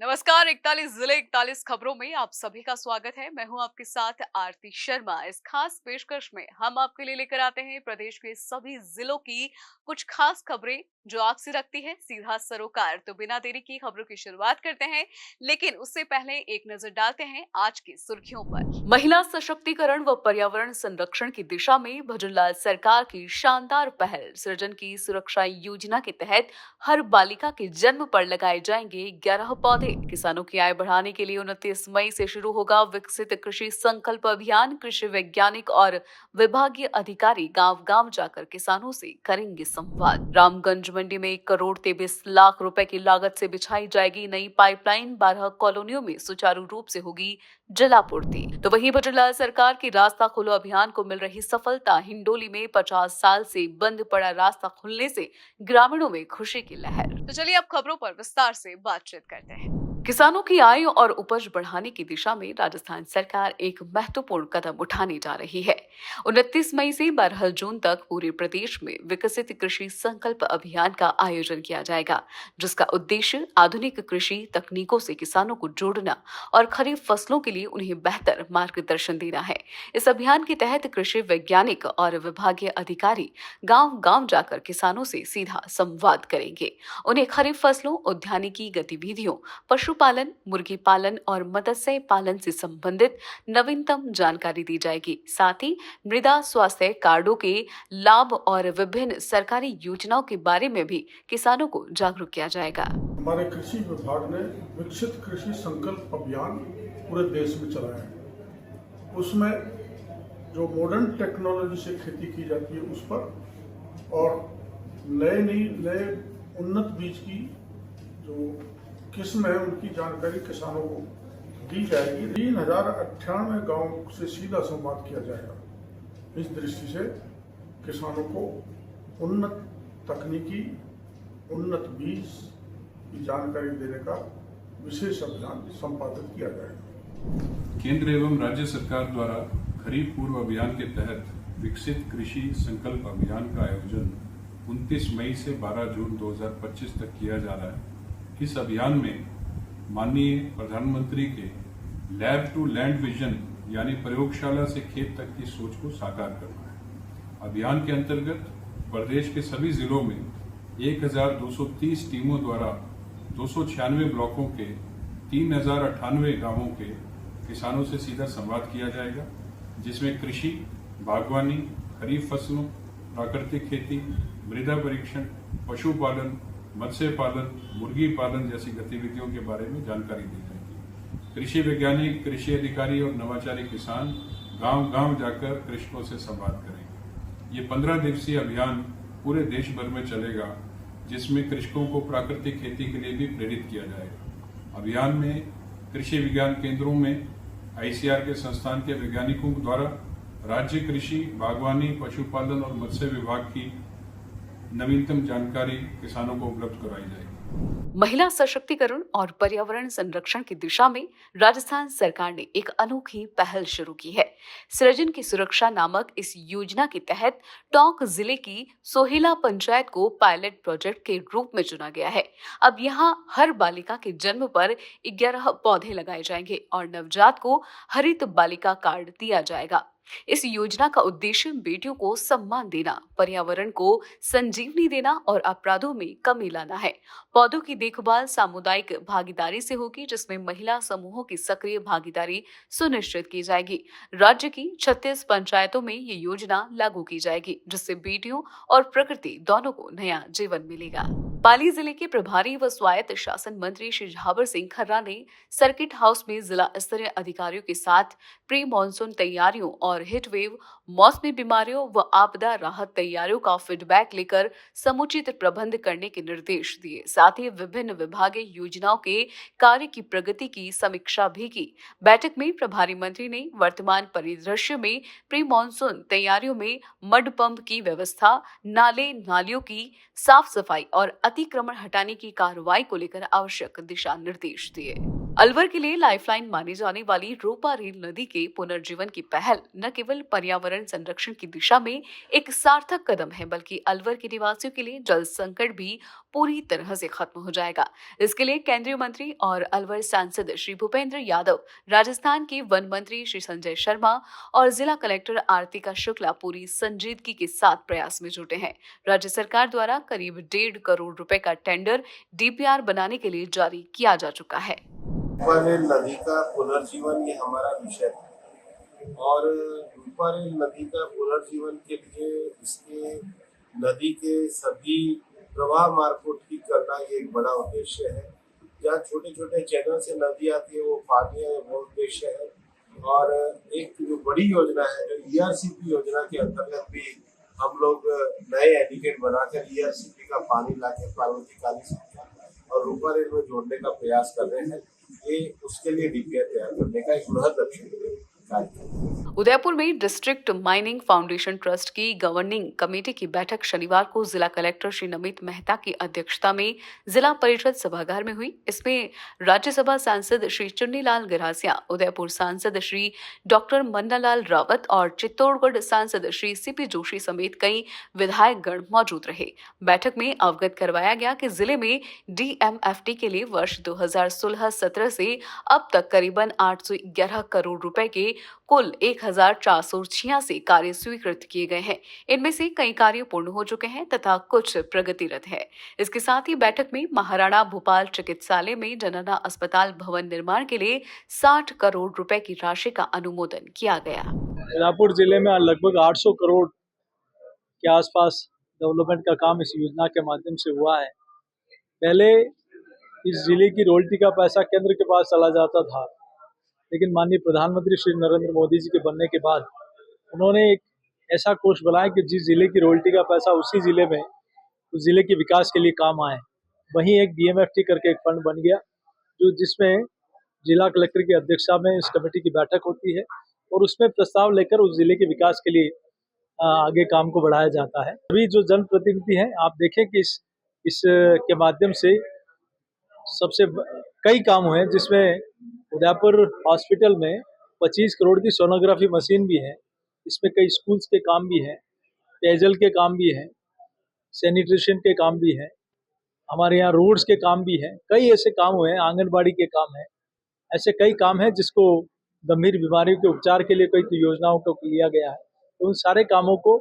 नमस्कार। 41 जिले 41 खबरों में आप सभी का स्वागत है। मैं हूं आपके साथ आरती शर्मा। इस खास पेशकश में हम आपके लिए लेकर आते हैं प्रदेश के सभी जिलों की कुछ खास खबरें जो आपसे रखती है सीधा सरोकार। तो बिना देरी की खबरों की शुरुआत करते हैं, लेकिन उससे पहले एक नजर डालते हैं आज की सुर्खियों पर। महिला सशक्तिकरण व पर्यावरण संरक्षण की दिशा में भजनलाल सरकार की शानदार पहल। सृजन की सुरक्षा योजना के तहत हर बालिका के जन्म पर लगाए जाएंगे 11 पौधे। किसानों की आय बढ़ाने के लिए 29 मई से शुरू होगा विकसित कृषि संकल्प अभियान। कृषि वैज्ञानिक और विभागीय अधिकारी गांव-गांव जाकर किसानों से करेंगे संवाद। रामगंज मंडी में 1,23,00,000 रुपए की लागत से बिछाई जाएगी नई पाइपलाइन। 12 कॉलोनियों में सुचारू रूप से होगी जलापूर्ति। तो वहीं भजनलाल सरकार की रास्ता खोलो अभियान को मिल रही सफलता। हिंडोली में 50 साल से बंद पड़ा रास्ता खुलने से ग्रामीणों में खुशी की लहर। तो चलिए अब खबरों पर विस्तार से बातचीत करते हैं। किसानों की आय और उपज बढ़ाने की दिशा में राजस्थान सरकार एक महत्वपूर्ण कदम उठाने जा रही है। 29 मई से 12 जून तक पूरे प्रदेश में विकसित कृषि संकल्प अभियान का आयोजन किया जाएगा, जिसका उद्देश्य आधुनिक कृषि तकनीकों से किसानों को जोड़ना और खरीफ फसलों के लिए उन्हें बेहतर मार्गदर्शन देना है। इस अभियान के तहत कृषि वैज्ञानिक और विभागीय अधिकारी गांव-गांव जाकर किसानों से सीधा संवाद करेंगे। उन्हें खरीफ फसलों, उद्यानिकी गतिविधियों, पशुपालन, मुर्गी पालन और मत्स्य पालन से संबंधित नवीनतम जानकारी दी जाएगी। साथ ही मृदा स्वास्थ्य कार्डों के लाभ और विभिन्न सरकारी योजनाओं के बारे में भी किसानों को जागरूक किया जाएगा। हमारे कृषि विभाग ने विकसित कृषि संकल्प अभियान पूरे देश में चलाया है। उसमें जो मॉडर्न टेक्नोलॉजी से खेती की जाती है उस पर और नए उन्नत बीज की जो किस्म है उनकी जानकारी किसानों को दी जाएगी। 3,098 गाँव से सीधा संवाद किया जाएगा। इस दृष्टि से किसानों को उन्नत तकनीकी, उन्नत बीज की जानकारी देने का विशेष अभियान संपादित किया जाएगा। केंद्र एवं राज्य सरकार द्वारा खरीफ पूर्व अभियान के तहत विकसित कृषि संकल्प अभियान का आयोजन 29 मई से 12 जून 2025 तक किया जा रहा है। इस अभियान में माननीय प्रधानमंत्री के लैब टू लैंड विजन यानी प्रयोगशाला से खेत तक की सोच को साकार करना है। अभियान के अंतर्गत प्रदेश के सभी जिलों में 1,230 टीमों द्वारा 296 ब्लॉकों के 3,098 गांवों के किसानों से सीधा संवाद किया जाएगा, जिसमें कृषि, बागवानी, खरीफ फसलों, प्राकृतिक खेती, मृदा परीक्षण, पशुपालन, मत्स्य पालन, मुर्गी पालन जैसी गतिविधियों के बारे में जानकारी दी जाएगी। कृषि वैज्ञानिक, कृषि अधिकारी और नवाचारी किसान गांव-गांव जाकर कृषकों से संवाद करेंगे। ये 15 दिवसीय अभियान पूरे देश भर में चलेगा, जिसमें कृषकों को प्राकृतिक खेती के लिए भी प्रेरित किया जाएगा। अभियान में कृषि विज्ञान केंद्रों में आईसीआर के संस्थान के वैज्ञानिकों द्वारा राज्य कृषि, बागवानी, पशुपालन और मत्स्य विभाग की नवीनतम जानकारी किसानों को उपलब्ध कराई जाएगी। महिला सशक्तिकरण और पर्यावरण संरक्षण की दिशा में राजस्थान सरकार ने एक अनोखी पहल शुरू की है। सृजन की सुरक्षा नामक इस योजना के तहत टोंक जिले की सोहेला पंचायत को पायलट प्रोजेक्ट के रूप में चुना गया है। अब यहाँ हर बालिका के जन्म पर 11 पौधे लगाए जाएंगे और नवजात को हरित बालिका कार्ड दिया जाएगा। इस योजना का उद्देश्य बेटियों को सम्मान देना, पर्यावरण को संजीवनी देना और अपराधों में कमी लाना है। पौधों की देखभाल सामुदायिक भागीदारी से होगी, जिसमें महिला समूहों की सक्रिय भागीदारी सुनिश्चित की जाएगी। राज्य की 36 पंचायतों में ये योजना लागू की जाएगी, जिससे बेटियों और प्रकृति दोनों को नया जीवन मिलेगा। पाली जिले के प्रभारी व स्वायत्त शासन मंत्री श्री झावर सिंह खर्रा ने सर्किट हाउस में जिला स्तरीय अधिकारियों के साथ प्री मानसून तैयारियों और हिट वेव, मौसमी बीमारियों व आपदा राहत तैयारियों का फीडबैक लेकर समुचित प्रबंध करने के निर्देश दिए। साथ ही विभिन्न विभागीय योजनाओं के कार्य की प्रगति की समीक्षा भी की। बैठक में प्रभारी मंत्री ने वर्तमान परिदृश्य में प्री मानसून तैयारियों में मड पंप की व्यवस्था, नाले नालियों की साफ सफाई और अतिक्रमण हटाने की कार्रवाई को लेकर आवश्यक दिशा निर्देश दिए। अलवर के लिए लाइफलाइन मानी जाने वाली रोपा रेल नदी के पुनर्जीवन की पहल न केवल पर्यावरण संरक्षण की दिशा में एक सार्थक कदम है, बल्कि अलवर के निवासियों के लिए जल संकट भी पूरी तरह से खत्म हो जाएगा। इसके लिए केंद्रीय मंत्री और अलवर सांसद श्री भूपेंद्र यादव, राजस्थान के वन मंत्री श्री संजय शर्मा और जिला कलेक्टर आरतिका शुक्ला पूरी संजीदगी के साथ प्रयास में जुटे हैं। राज्य सरकार द्वारा करीब 1.5 करोड़ रुपए का टेंडर डीपीआर बनाने के लिए जारी किया जा चुका है। रूपारेल नदी का पुनर्जीवन ये हमारा विषय है और रूपारेल नदी का पुनर्जीवन के लिए इसके नदी के सभी प्रवाह मार्ग को ठीक करना ये एक बड़ा उद्देश्य है। जहाँ छोटे छोटे चैनल से नदी आती है वो पानी है, वो उद्देश्य है। और एक जो बड़ी योजना है जो ईआरसीपी योजना के अंतर्गत भी हम लोग नए एडिकेट बनाकर ईआरसीपी का पानी लाके पार्वती काली और रूपारेल में जोड़ने का प्रयास कर रहे हैं। ये उसके लिए डीपीआर तैयार करने का एक बृहद लक्ष्य कार्यक्रम। उदयपुर में डिस्ट्रिक्ट माइनिंग फाउंडेशन ट्रस्ट की गवर्निंग कमेटी की बैठक शनिवार को जिला कलेक्टर श्री नमित मेहता की अध्यक्षता में जिला परिषद सभागार में हुई। इसमें राज्यसभा सांसद श्री चुन्नीलाल गरासिया, उदयपुर सांसद श्री डॉक्टर मन्नालाल रावत और चित्तौड़गढ़ सांसद श्री सीपी जोशी समेत कई विधायक गण मौजूद रहे। बैठक में अवगत करवाया गया कि जिले में डीएमएफटी के लिए वर्ष 2016-17 से अब तक करीबन 811 करोड़ रुपए के कुल 1486 कार्य स्वीकृत किए गए हैं। इनमें से कई कार्य पूर्ण हो चुके हैं तथा कुछ प्रगतिरत है। इसके साथ ही बैठक में महाराणा भोपाल चिकित्सालय में जनना अस्पताल भवन निर्माण के लिए 60 करोड़ रुपए की राशि का अनुमोदन किया गया। उदयपुर जिले में लगभग 800 करोड़ के आसपास डेवलपमेंट का काम इस योजना के माध्यम से हुआ है। पहले इस जिले की रॉयल्टी का पैसा केंद्र के पास चला जाता था, लेकिन माननीय प्रधानमंत्री श्री नरेंद्र मोदी जी के बनने के बाद उन्होंने एक ऐसा कोष बनाया कि जिस जिले की रॉयल्टी का पैसा उसी जिले में उस जिले के विकास के लिए काम आए। वहीं एक डीएमएफटी करके एक फंड बन गया जो जिसमें जिला कलेक्टर की अध्यक्षता में इस कमेटी की बैठक होती है और उसमें प्रस्ताव लेकर उस जिले के विकास के लिए आगे काम को बढ़ाया जाता है। अभी जो जनप्रतिनिधि हैं, आप देखें कि इस के माध्यम से सबसे कई काम हुए, जिसमें उदयपुर हॉस्पिटल में 25 करोड़ की सोनोग्राफी मशीन भी है। इसमें कई स्कूल्स के काम भी हैं, पेयजल के काम भी हैं, सैनिटेशन के काम भी हैं, हमारे यहाँ रोड्स के काम भी हैं। कई ऐसे काम हुए हैं, आंगनबाड़ी के काम हैं। ऐसे कई काम हैं जिसको गंभीर बीमारियों के उपचार के लिए कई योजनाओं को लिया गया है। तो उन सारे कामों को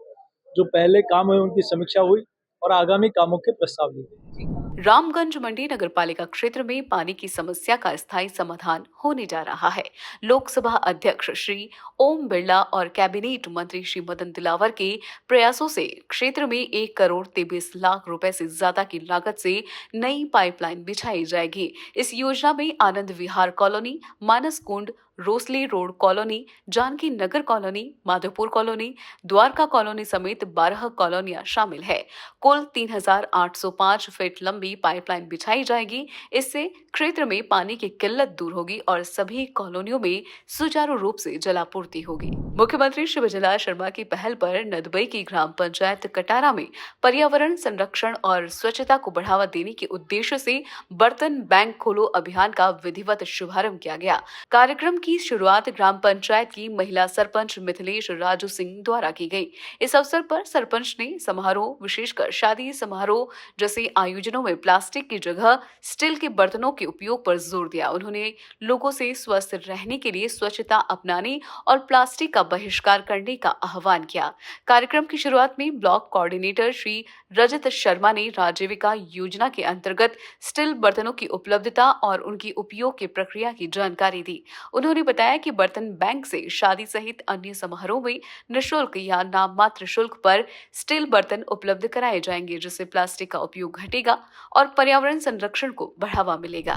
जो पहले काम हुए उनकी समीक्षा हुई और आगामी कामों के प्रस्ताव लिए गए। रामगंज मंडी नगरपालिका क्षेत्र में पानी की समस्या का स्थायी समाधान होने जा रहा है। लोकसभा अध्यक्ष श्री ओम बिरला और कैबिनेट मंत्री श्री मदन दिलावर के प्रयासों से क्षेत्र में 1 करोड़ 23 लाख रुपए से ज्यादा की लागत से नई पाइपलाइन बिछाई जाएगी। इस योजना में Anand Vihar colony, Manas Kund, Rosli road colony, Janaki Nagar colony, Madhopur colony, Dwarka colony समेत 12 कॉलोनियां शामिल है। कुल 3805 फीट लंबी पाइपलाइन बिछाई जाएगी। इससे क्षेत्र में पानी की किल्लत दूर होगी और सभी कॉलोनियों में सुचारू रूप से जलापूर्ति होगी। मुख्यमंत्री श्री विजयलाल शर्मा की पहल पर नदबई की ग्राम पंचायत कटारा में पर्यावरण संरक्षण और स्वच्छता को बढ़ावा देने के उद्देश्य से बर्तन बैंक खोलो अभियान का विधिवत शुभारंभ किया गया। कार्यक्रम की शुरुआत ग्राम पंचायत की महिला सरपंच मिथिलेश राजू सिंह द्वारा की गई। इस अवसर पर सरपंच ने समारोह, विशेषकर शादी समारोह जैसे आयोजनों में प्लास्टिक की जगह स्टील के बर्तनों के उपयोग पर जोर दिया। उन्होंने लोगों से स्वस्थ रहने के लिए स्वच्छता अपनाने और प्लास्टिक का बहिष्कार करने का आह्वान किया। कार्यक्रम की शुरुआत में ब्लॉक कोऑर्डिनेटर श्री रजत शर्मा ने राजीविका योजना के अंतर्गत स्टील बर्तनों की उपलब्धता और उनकी उपयोग की प्रक्रिया की जानकारी दी। उन्होंने बताया कि बर्तन बैंक से शादी सहित अन्य समारोह में निःशुल्क या नाम मात्र शुल्क पर स्टील बर्तन उपलब्ध कराए जाएंगे, जिससे प्लास्टिक का उपयोग घटेगा और पर्यावरण संरक्षण को बढ़ावा मिलेगा।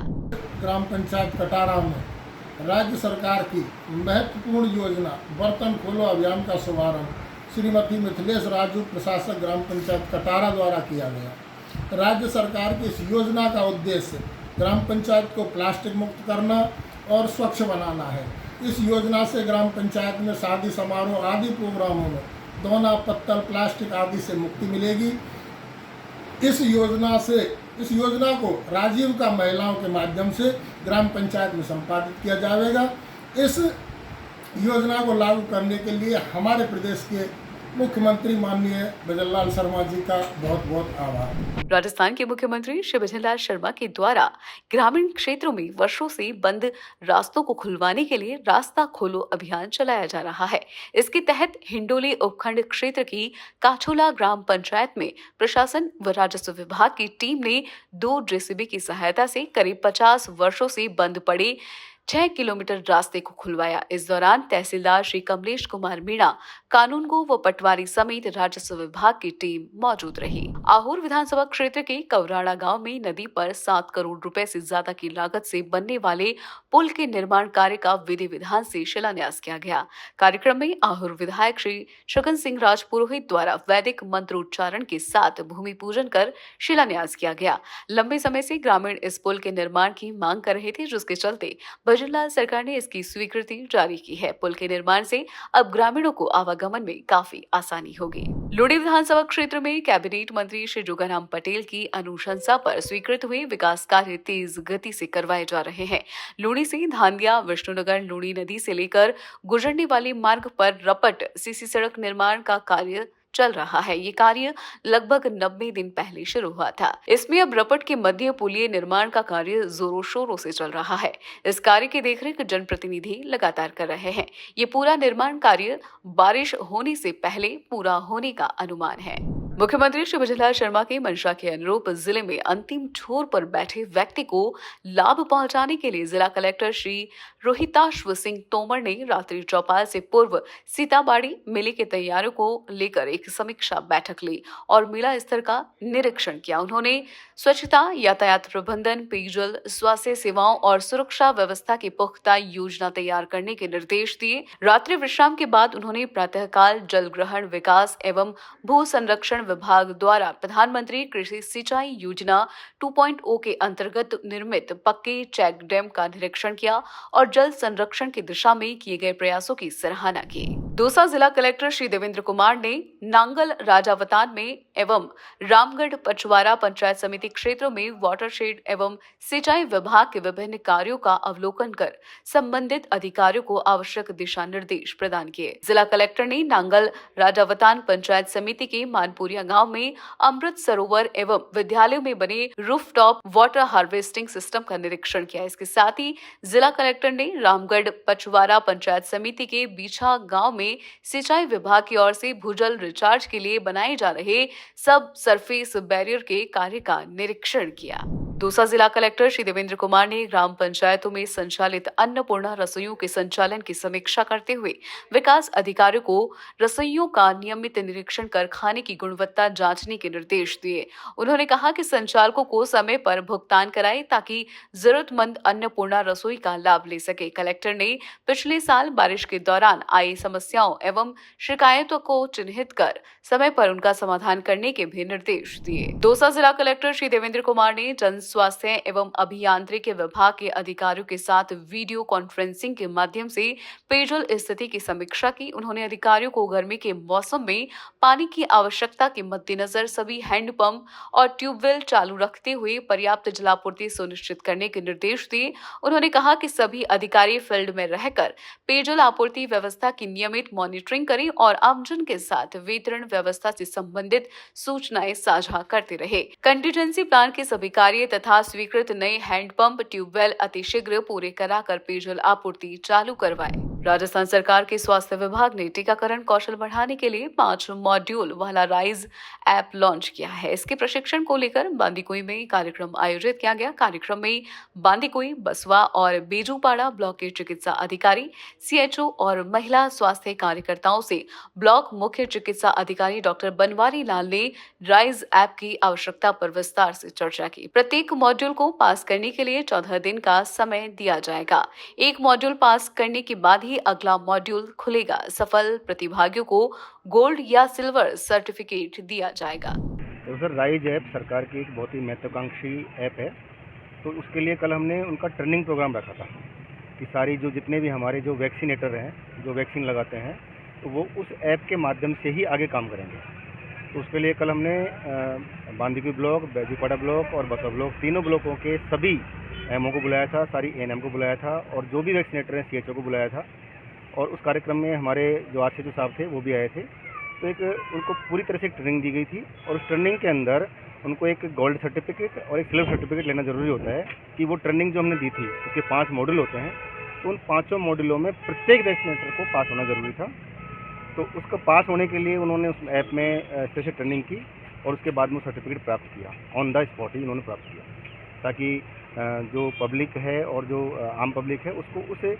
ग्राम पंचायत कटारा में राज्य सरकार की महत्वपूर्ण योजना बर्तन खोलो अभियान का शुभारंभ श्रीमती मिथिलेश राजू, प्रशासक ग्राम पंचायत कटारा द्वारा किया गया। राज्य सरकार की इस योजना का उद्देश्य ग्राम पंचायत को प्लास्टिक मुक्त करना और स्वच्छ बनाना है। इस योजना से ग्राम पंचायत में शादी समारोह आदि प्रोग्रामों में दोना, पत्तल, प्लास्टिक आदि से मुक्ति मिलेगी। इस योजना को राजीविका महिलाओं के माध्यम से ग्राम पंचायत में संपादित किया जाएगा। इस योजना को लागू करने के लिए हमारे प्रदेश के मुख्यमंत्री माननीय भजनलाल शर्मा जी का बहुत बहुत आभार। राजस्थान के मुख्यमंत्री श्री भजनलाल शर्मा के द्वारा ग्रामीण क्षेत्रों में वर्षों से बंद रास्तों को खुलवाने के लिए रास्ता खोलो अभियान चलाया जा रहा है। इसके तहत हिंडोली उपखंड क्षेत्र की काछोला ग्राम पंचायत में प्रशासन व राजस्व विभाग की टीम ने 2 जेसीबी की सहायता से करीब 50 वर्षों से बंद पड़े 6 किलोमीटर रास्ते को खुलवाया। इस दौरान तहसीलदार श्री कमलेश कुमार मीणा, कानूनगो व पटवारी समेत राजस्व विभाग की टीम मौजूद रही। आहोर विधानसभा क्षेत्र के कवराड़ा गांव में नदी पर 7 करोड़ रुपए से ज्यादा की लागत से बनने वाले पुल के निर्माण कार्य का विधि विधान से शिलान्यास किया गया। कार्यक्रम में आहोर विधायक श्री शगन सिंह राजपुरोहित द्वारा वैदिक मंत्रोच्चारण के साथ भूमि पूजन कर शिलान्यास किया गया। लंबे समय से ग्रामीण इस पुल के निर्माण की मांग कर रहे थे, जिसके चलते भजनलाल सरकार ने इसकी स्वीकृति जारी की है। पुल के निर्माण से अब ग्रामीणों को आवागमन में काफी आसानी होगी। लुड़ी विधानसभा क्षेत्र में कैबिनेट मंत्री श्री जोगाराम पटेल की अनुशंसा पर स्वीकृत हुए विकास कार्य तेज गति से करवाए जा रहे हैं। लुड़ी से धांधिया विष्णुनगर लुड़ी नदी से लेकर गुजरने वाले मार्ग पर रपट सीसी सड़क निर्माण का कार्य चल रहा है। ये कार्य लगभग 90 दिन पहले शुरू हुआ था। इसमें अब रपट के मध्य पुलिये निर्माण का कार्य जोरों शोरों से चल रहा है। इस कार्य की देखरेख जनप्रतिनिधि लगातार कर रहे हैं। ये पूरा निर्माण कार्य बारिश होने से पहले पूरा होने का अनुमान है। मुख्यमंत्री श्री भजनलाल शर्मा के मंशा के अनुरूप जिले में अंतिम छोर पर बैठे व्यक्ति को लाभ पहुंचाने के लिए जिला कलेक्टर श्री रोहिताश्व सिंह तोमर ने रात्रि चौपाल से पूर्व सीताबाड़ी मेले की तैयारियों को लेकर एक समीक्षा बैठक ली और मेला स्थल का निरीक्षण किया। उन्होंने स्वच्छता, यातायात प्रबंधन, पेयजल, स्वास्थ्य सेवाओं और सुरक्षा व्यवस्था की पुख्ता योजना तैयार करने के निर्देश दिए। रात्रि विश्राम के बाद उन्होंने प्रातःकाल जल ग्रहण विकास एवं भू संरक्षण विभाग द्वारा प्रधानमंत्री कृषि सिंचाई योजना 2.0 के अंतर्गत निर्मित पक्के चेक डैम का निरीक्षण किया और जल संरक्षण की दिशा में किए गए प्रयासों की सराहना की। दौसा जिला कलेक्टर श्री देवेंद्र कुमार ने नांगल राजावतान में एवं रामगढ़ पचवारा पंचायत समिति क्षेत्रों में वाटरशेड एवं सिंचाई विभाग के विभिन्न कार्यों का अवलोकन कर संबंधित अधिकारियों को आवश्यक दिशा निर्देश प्रदान किए। जिला कलेक्टर ने नांगल राजावतान पंचायत समिति के मानपुरिया गांव में अमृत सरोवर एवं विद्यालयों में बने रूफटॉप वाटर हार्वेस्टिंग सिस्टम का निरीक्षण किया। इसके साथ ही जिला कलेक्टर ने रामगढ़ पचवारा पंचायत समिति के बीछा गांव में सिंचाई विभाग की ओर से भूजल रिचार्ज के लिए बनाए जा रहे सब सरफेस बैरियर के कार्य का निरीक्षण किया। दौसा जिला कलेक्टर श्री देवेंद्र कुमार ने ग्राम पंचायतों में संचालित अन्नपूर्णा रसोइयों के संचालन की समीक्षा करते हुए विकास अधिकारियों को रसोइयों का नियमित निरीक्षण कर खाने की गुणवत्ता जांचने के निर्देश दिए। उन्होंने कहा कि संचालकों को समय पर भुगतान कराए ताकि जरूरतमंद अन्नपूर्णा रसोई का लाभ ले सके। कलेक्टर ने पिछले साल बारिश के दौरान आई समस्याओं एवं शिकायतों को चिन्हित कर समय पर उनका समाधान करने के भी निर्देश दिए। दौसा जिला कलेक्टर श्री देवेंद्र कुमार ने जन स्वास्थ्य एवं अभियांत्रिकी विभाग के अधिकारियों के साथ वीडियो कॉन्फ्रेंसिंग के माध्यम से पेयजल स्थिति की समीक्षा की। उन्होंने अधिकारियों को गर्मी के मौसम में पानी की आवश्यकता के मद्देनजर सभी हैंडपंप और ट्यूबवेल चालू रखते हुए पर्याप्त जलापूर्ति सुनिश्चित करने के निर्देश दिए। उन्होंने कहा कि सभी अधिकारी फील्ड में रहकर पेयजल आपूर्ति व्यवस्था की नियमित मॉनिटरिंग करें और आमजन के साथ वितरण व्यवस्था से संबंधित सूचनाएं साझा करते रहे। कंटीजेंसी प्लान के सभी कार्य तथा स्वीकृत नए हैंडपंप ट्यूबवेल अतिशीघ्र पूरे कराकर पेयजल आपूर्ति चालू करवाए। राजस्थान सरकार के स्वास्थ्य विभाग ने टीकाकरण कौशल बढ़ाने के लिए 5 मॉड्यूल वाला राइज ऐप लॉन्च किया है। इसके प्रशिक्षण को लेकर बांदीकुई में कार्यक्रम आयोजित किया गया। कार्यक्रम में बांदीकुई, बसवा और बेजूपाड़ा ब्लॉक के चिकित्सा अधिकारी, सीएचओ और महिला स्वास्थ्य कार्यकर्ताओं से ब्लॉक मुख्य चिकित्सा अधिकारी डॉक्टर बनवारी लाल ने राइज ऐप की आवश्यकता पर विस्तार से चर्चा की। प्रत्येक मॉड्यूल को पास करने के लिए 14 दिन का समय दिया जाएगा। एक मॉड्यूल पास करने के बाद ही अगला मॉड्यूल खुलेगा। सफल प्रतिभागियों को गोल्ड या सिल्वर सर्टिफिकेट दिया जाएगा। तो सर, राइज ऐप सरकार की एक बहुत ही महत्वाकांक्षी ऐप है। तो उसके लिए कल हमने उनका ट्रेनिंग प्रोग्राम रखा था कि सारी जितने भी हमारे जो वैक्सीनेटर हैं, जो वैक्सीन लगाते हैं, तो वो उस ऐप के माध्यम से ही आगे काम करेंगे। तो उसके लिए कल हमने बांदीकुई ब्लॉक, बेजूपाड़ा ब्लॉक और बसवा ब्लॉक, तीनों ब्लॉकों के सभी एमओ को बुलाया था, सारी एएनएम को बुलाया था और जो भी वैक्सीनेटर हैं सीएचओ को बुलाया था। और उस कार्यक्रम में हमारे जो आरसीटी साहब थे वो भी आए थे। तो एक उनको पूरी तरह से ट्रेनिंग दी गई थी और उस ट्रेनिंग के अंदर उनको एक गोल्ड सर्टिफिकेट और एक सिल्वर सर्टिफिकेट लेना ज़रूरी होता है कि वो ट्रेनिंग जो हमने दी थी उसके 5 मॉड्यूल होते हैं, तो उन 5 मॉड्यूलों में प्रत्येक वैक्सीनेटर को पास होना ज़रूरी था। तो उसका पास होने के लिए उन्होंने उस ऐप में स्पेशल ट्रेनिंग की और उसके बाद में वो सर्टिफिकेट प्राप्त किया, ऑन द स्पॉट ही उन्होंने प्राप्त किया, ताकि जो पब्लिक है और जो आम पब्लिक है उसको उसे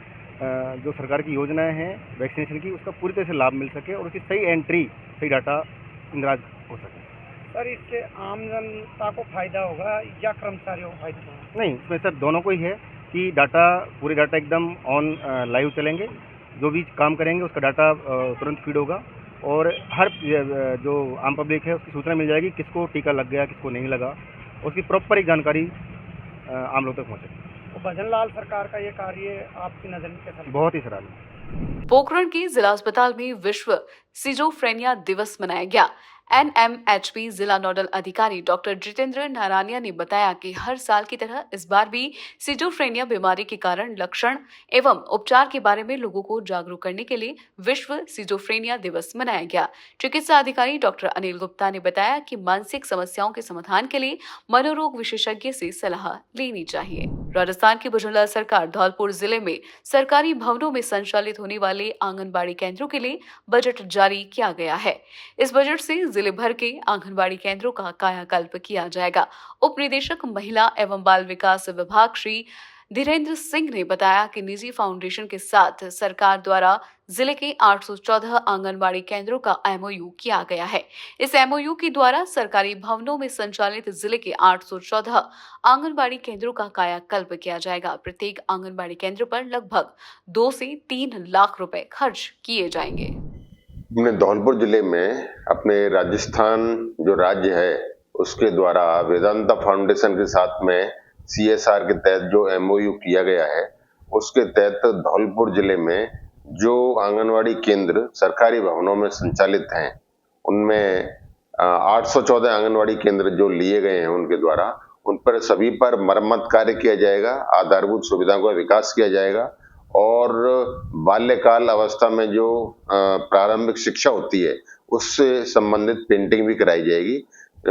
जो सरकार की योजनाएं हैं वैक्सीनेशन की उसका पूरी तरह से लाभ मिल सके और उसकी सही एंट्री, सही डाटा इंदराज हो सके। सर, इससे आम जनता को फायदा होगा या कर्मचारियों को फायदा होगा? नहीं, इसमें सर दोनों को ही है कि पूरे डाटा एकदम ऑन लाइव चलेंगे, जो भी काम करेंगे उसका डाटा तुरंत फीड होगा और हर जो आम पब्लिक है उसकी सूचना मिल जाएगी किसको टीका लग गया, किसको नहीं लगा, उसकी प्रॉपर एक जानकारी आम लोग तक पहुँचेगी। तो भजनलाल सरकार का ये कार्य आपकी नज़र में कैसा? बहुत ही सराहनीय। पोखरण के जिला अस्पताल में विश्व सिजोफ्रेनिया दिवस मनाया गया। एनएमएचपी जिला नोडल अधिकारी डॉक्टर जितेंद्र नारायणिया ने बताया कि हर साल की तरह इस बार भी सिजोफ्रेनिया बीमारी के कारण, लक्षण एवं उपचार के बारे में लोगों को जागरूक करने के लिए विश्व सिजोफ्रेनिया दिवस मनाया गया। चिकित्सा अधिकारी डॉक्टर अनिल गुप्ता ने बताया कि मानसिक समस्याओं के समाधान के लिए मनोरोग विशेषज्ञ से सलाह लेनी चाहिए। राजस्थान की भुजबल सरकार धौलपुर जिले में सरकारी भवनों में संचालित होने वाले आंगनबाड़ी केंद्रों के लिए बजट जारी किया गया है। इस बजट से जिले भर के आंगनबाड़ी केंद्रों का कायाकल्प किया जाएगा। उप निदेशक महिला एवं बाल विकास विभाग श्री धीरेन्द्र सिंह ने बताया कि निजी फाउंडेशन के साथ सरकार द्वारा जिले के 814 आंगनबाड़ी केंद्रों का एमओयू किया गया है। इस एमओयू के द्वारा सरकारी भवनों में संचालित जिले के 814 आंगनबाड़ी केंद्रों का कायाकल्प किया जाएगा। प्रत्येक आंगनबाड़ी केंद्र पर लगभग 2 से 3 लाख रुपए खर्च किए जाएंगे। हमने धौलपुर जिले में अपने राजस्थान जो राज्य है उसके द्वारा वेदांता फाउंडेशन के साथ में CSR के तहत जो MOU किया गया है उसके तहत धौलपुर जिले में जो आंगनवाड़ी केंद्र सरकारी भवनों में संचालित हैं उनमें 814 आंगनवाड़ी केंद्र जो लिए गए हैं उनके द्वारा उन पर सभी पर मरम्मत कार्य किया जाएगा, आधारभूत सुविधाओं का विकास किया जाएगा और बाल्यकाल अवस्था में जो प्रारंभिक शिक्षा होती है उससे संबंधित पेंटिंग भी कराई जाएगी।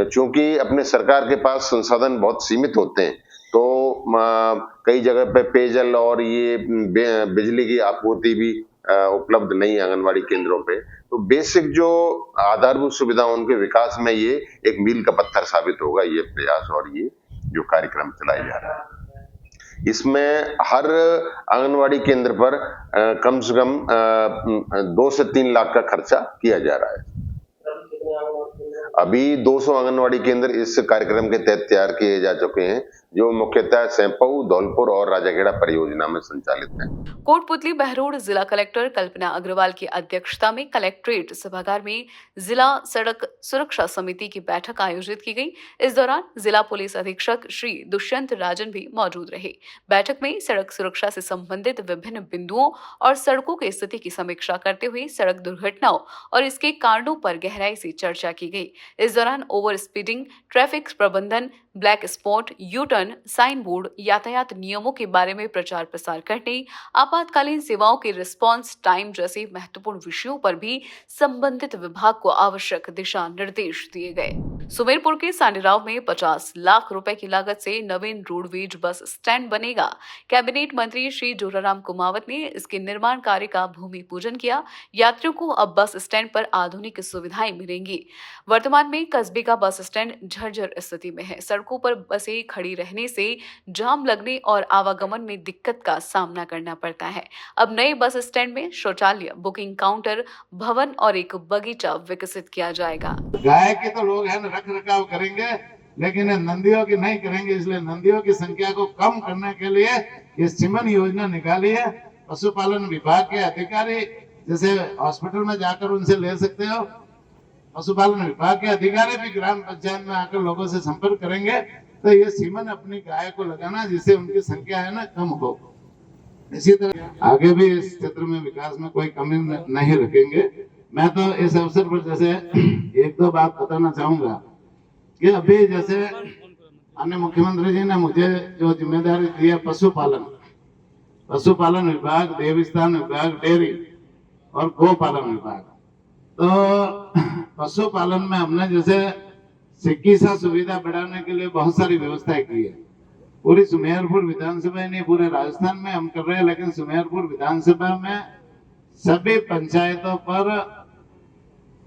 चूंकि अपने सरकार के पास संसाधन बहुत सीमित होते हैं तो कई जगह पे पेयजल और ये बिजली की आपूर्ति भी उपलब्ध नहीं है आंगनवाड़ी केंद्रों पे, तो बेसिक जो आधारभूत सुविधा उनके विकास में ये एक मील का पत्थर साबित होगा ये प्रयास और ये जो कार्यक्रम चलाया जा रहा है। इसमें हर आंगनवाड़ी केंद्र पर कम से कम 2 से 3 लाख का खर्चा किया जा रहा है। अभी 200 आंगनवाड़ी केंद्र इस कार्यक्रम के तहत तैयार किए जा चुके हैं जो मुख्यतः सेंपऊ, धौलपुर और राजाखेड़ा परियोजना में संचालित है। कोटपुतली बहरोड जिला कलेक्टर कल्पना अग्रवाल की अध्यक्षता में कलेक्ट्रेट सभागार में जिला सड़क सुरक्षा समिति की बैठक आयोजित की गई। इस दौरान जिला पुलिस अधीक्षक श्री दुष्यंत राजन भी मौजूद रहे। बैठक में सड़क सुरक्षा से संबंधित विभिन्न बिंदुओं और सड़कों की स्थिति की समीक्षा करते हुए सड़क दुर्घटनाओं और इसके कारणों पर गहराई से चर्चा की गई। इस दौरान ओवर स्पीडिंग, ट्रैफिक प्रबंधन, black spot, U turn, sign board, यातायात नियमों के बारे में प्रचार प्रसार करने, आपातकालीन सेवाओं के रिस्पांस टाइम जैसे महत्वपूर्ण विषयों पर भी संबंधित विभाग को आवश्यक दिशा निर्देश दिए गए। सुमेरपुर के सांडेराव में 50 लाख रुपए की लागत से नवीन रोडवेज बस स्टैंड बनेगा। कैबिनेट मंत्री श्री जोराराम कुमावत ने इसके निर्माण कार्य का भूमि पूजन किया। यात्रियों को अब बस स्टैंड पर आधुनिक सुविधाएं मिलेंगी। वर्तमान में कस्बे का बस स्टैंड जर्जर स्थिति में है। सड़कों पर बसें खड़ी रहने से जाम लगने और आवागमन में दिक्कत का सामना करना पड़ता है। अब नए बस स्टैंड में शौचालय, बुकिंग काउंटर, भवन और एक बगीचा विकसित किया जाएगा। गाय के तो लोग है रख रखाव करेंगे लेकिन नंदियों की नहीं करेंगे, इसलिए नंदियों की संख्या को कम करने के लिए ये सिमन योजना निकाली है। पशुपालन विभाग के अधिकारी जैसे हॉस्पिटल में जाकर उनसे ले सकते हो, पशुपालन विभाग के अधिकारी भी ग्राम पंचायत में आकर लोगों से संपर्क करेंगे तो ये सीमन अपनी गाय को लगाना जिससे उनकी संख्या है ना कम हो। इसी तरह आगे भी इस क्षेत्र में विकास में कोई कमी नहीं रखेंगे। मैं तो इस अवसर पर जैसे 1-2 बात बताना चाहूंगा कि अभी जैसे अन्य मुख्यमंत्री जी ने मुझे जो जिम्मेदारी दी है पशुपालन विभाग, देवस्थान विभाग, डेयरी, और गोपालन विभाग। तो पशुपालन में हमने जैसे चिकित्सा सुविधा बढ़ाने के लिए बहुत सारी व्यवस्थाएं की है। पूरी सुमेरपुर विधानसभा नहीं, पूरे राजस्थान में हम कर रहे हैं, लेकिन सुमेरपुर विधानसभा में सभी पंचायतों पर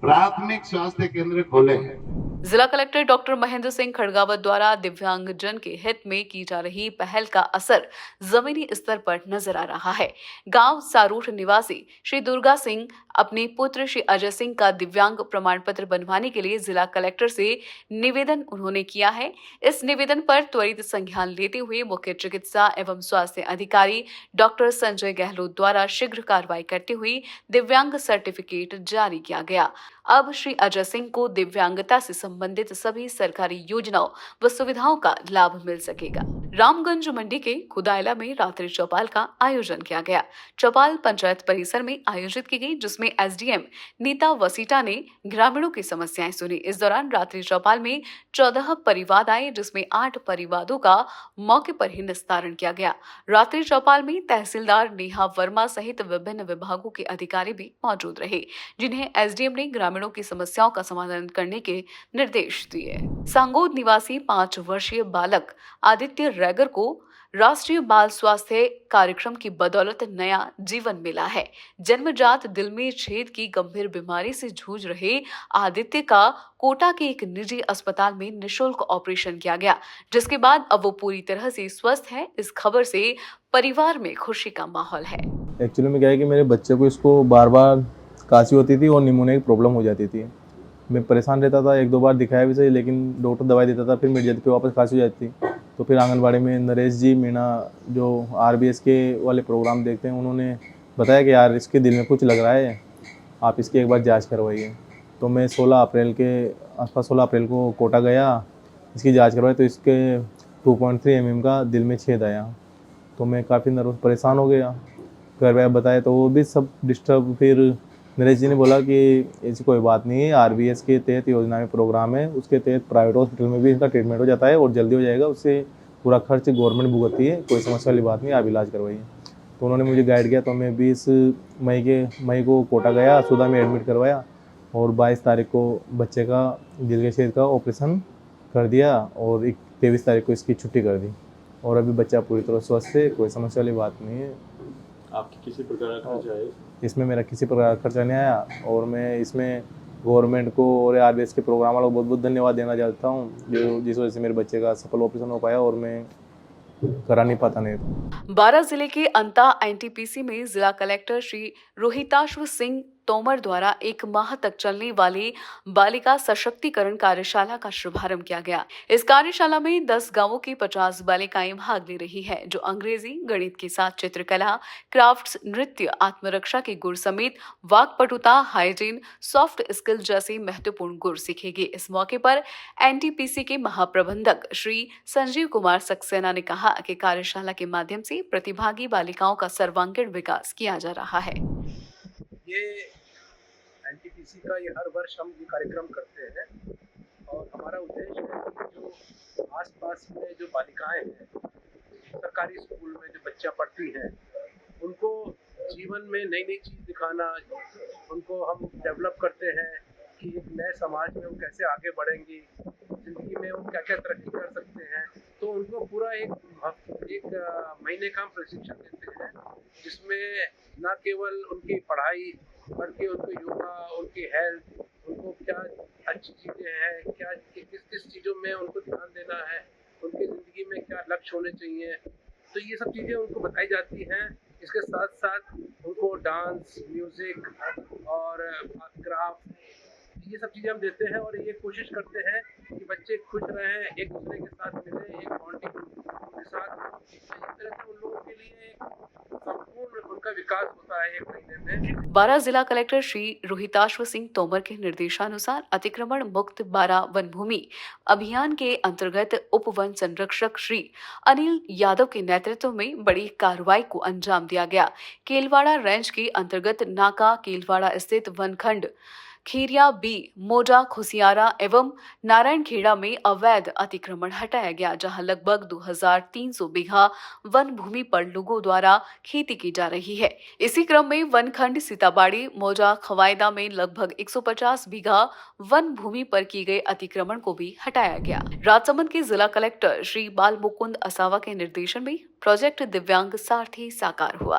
प्राथमिक स्वास्थ्य केंद्र खोले हैं। जिला कलेक्टर डॉक्टर महेंद्र सिंह खड़गावत द्वारा दिव्यांगजन के हित में की जा रही पहल का असर जमीनी स्तर पर नजर आ रहा है। गांव सारूठ निवासी श्री दुर्गा सिंह अपने पुत्र श्री अजय सिंह का दिव्यांग प्रमाण पत्र बनवाने के लिए जिला कलेक्टर से निवेदन उन्होंने किया है। इस निवेदन पर त्वरित संज्ञान लेते हुए मुख्य चिकित्सा एवं स्वास्थ्य अधिकारी डॉक्टर संजय गहलोत द्वारा शीघ्र कार्रवाई करते हुए दिव्यांग सर्टिफिकेट जारी किया गया। अब श्री अजय सिंह को दिव्यांगता से संबंधित सभी सरकारी योजनाओं व सुविधाओं का लाभ मिल सकेगा। रामगंज मंडी के खुदायला में रात्रि चौपाल का आयोजन किया गया। चौपाल पंचायत परिसर में आयोजित की गई, जिसमें एसडीएम नीता वसीटा ने ग्रामीणों की समस्याएं सुनी। इस दौरान रात्रि चौपाल में 14 परिवाद आए, जिसमें 8 परिवादों का मौके पर ही निस्तारण किया गया। रात्रि चौपाल में तहसीलदार नेहा वर्मा सहित विभिन्न विभागों के अधिकारी भी मौजूद रहे, जिन्हें एसडीएम ने ग्रामीणों की समस्याओं का समाधान करने के निर्देश दिए। सांगोद निवासी 5 वर्षीय बालक आदित्य रैगर को राष्ट्रीय बाल स्वास्थ्य कार्यक्रम की बदौलत नया जीवन मिला है। जन्मजात दिल में छेद की गंभीर बीमारी से जूझ रहे आदित्य का कोटा के एक निजी अस्पताल में निशुल्क ऑपरेशन किया गया, जिसके बाद अब वो पूरी तरह से स्वस्थ है। इस खबर से परिवार में खुशी का माहौल है। एक्चुअली में क्या है कि मेरे बच्चे को इसको बार बार खांसी होती थी और निमोनिया की प्रॉब्लम हो जाती थी। मैं परेशान रहता था, 1-2 बार दिखाया भी सही, लेकिन डॉक्टर दवाई देता था, फिर मिट जाती, फिर वापस खांसी हो जाती थी। तो फिर आंगनबाड़ी में नरेश जी मीणा जो RBS के वाले प्रोग्राम देखते हैं, उन्होंने बताया कि यार इसके दिल में कुछ लग रहा है, आप इसकी एक बार जांच करवाइए। तो मैं 16 अप्रैल के आसपास 16 अप्रैल को कोटा गया, इसकी जाँच करवाई, तो इसके 2.3 mm का दिल में छेद आया। तो मैं काफ़ी नर्वस परेशान हो गया। घर में बताया तो वो भी सब डिस्टर्ब। फिर नरेश जी ने बोला कि ऐसी कोई बात नहीं है, RBS के तहत योजना में प्रोग्राम है, उसके तहत प्राइवेट हॉस्पिटल में भी इसका ट्रीटमेंट हो जाता है और जल्दी हो जाएगा, उससे पूरा खर्च गवर्नमेंट भुगतती है, कोई समस्या वाली बात नहीं, आप इलाज करवाइए। तो उन्होंने मुझे गाइड किया। तो मैं 20 मई को कोटा गया, सुधा में एडमिट करवाया और 22 तारीख को बच्चे का दिल के छेद का ऑपरेशन कर दिया और 23 तारीख को इसकी छुट्टी कर दी और अभी बच्चा पूरी तरह स्वस्थ है, कोई समस्या वाली बात नहीं है। आपकी किसी प्रकार का खर्चा है? इसमें मेरा किसी प्रकार का खर्चा नहीं आया और मैं इसमें गवर्नमेंट को और RBS के प्रोग्राम वालों को बहुत बहुत धन्यवाद देना चाहता हूँ, जो जिस वजह से मेरे बच्चे का सफल ऑपरेशन हो पाया और मैं करा नहीं पाता नहीं। बारां जिले के अंता NTPC में जिला कलेक्टर श्री रोहिताश्व सिंह तोमर द्वारा 1 माह तक चलने वाली बालिका सशक्तिकरण कार्यशाला का शुभारंभ किया गया। इस कार्यशाला में 10 गांवों की 50 बालिकाएं भाग ले रही है, जो अंग्रेजी, गणित के साथ चित्रकला, क्राफ्ट्स, नृत्य, आत्मरक्षा के गुर समेत वाक्पटुता, हाइजीन, सॉफ्ट स्किल जैसे महत्वपूर्ण गुर सीखेगी। इस मौके पर NTPC के महाप्रबंधक श्री संजीव कुमार सक्सेना ने कहा कि कार्यशाला के माध्यम से प्रतिभागी बालिकाओं का सर्वांगीण विकास किया जा रहा है। ये NTPC का ये हर वर्ष हम ये कार्यक्रम करते हैं और हमारा उद्देश्य है कि जो आसपास में जो बालिकाएं हैं, सरकारी स्कूल में जो बच्चा पढ़ती हैं, उनको जीवन में नई नई चीज़ दिखाना, उनको हम डेवलप करते हैं कि एक नए समाज में वो कैसे आगे बढ़ेंगी, ज़िंदगी में वो क्या क्या तरक्की कर सकते हैं। तो उनको पूरा एक महीने का हम प्रशिक्षण देते हैं, जिसमें न केवल उनकी पढ़ाई बल्कि उनको योगा, उनकी हेल्थ, उनको क्या अच्छी चीज़ें हैं, क्या किस चीज़ों में उनको ध्यान देना है, उनकी ज़िंदगी में क्या लक्ष्य होने चाहिए, तो ये सब चीज़ें उनको बताई जाती हैं। इसके साथ साथ उनको डांस, म्यूज़िक और क्राफ्ट, ये सब चीज़ें हम देते हैं और ये कोशिश करते हैं कि बच्चे खुश रहें, एक दूसरे के साथ मिलें, एक बॉन्डिंग उनके साथ, इस तरह से उन लोगों के लिए संपूर्ण उनका विकास होता है 1 महीने में। बारां जिला कलेक्टर श्री रोहिताश्व सिंह तोमर के निर्देशानुसार अतिक्रमण मुक्त बारां वन भूमि अभियान के अंतर्गत उप वन संरक्षक श्री अनिल यादव के नेतृत्व में बड़ी कार्रवाई को अंजाम दिया गया। केलवाड़ा रेंज के अंतर्गत नाका केलवाड़ा स्थित वनखंड खेरिया बी, मोजा, खुसियारा एवं नारायणखेड़ा में अवैध अतिक्रमण हटाया गया, जहां लगभग 2300 बीघा वन भूमि पर लोगों द्वारा खेती की जा रही है। इसी क्रम में वनखंड सीताबाड़ी, मोजा, खवायदा में लगभग 150 बीघा वन भूमि पर की गई अतिक्रमण को भी हटाया गया। राजसमंद के जिला कलेक्टर श्री बाल मुकुंद असावा के निर्देशन में प्रोजेक्ट दिव्यांग सारथी साकार हुआ।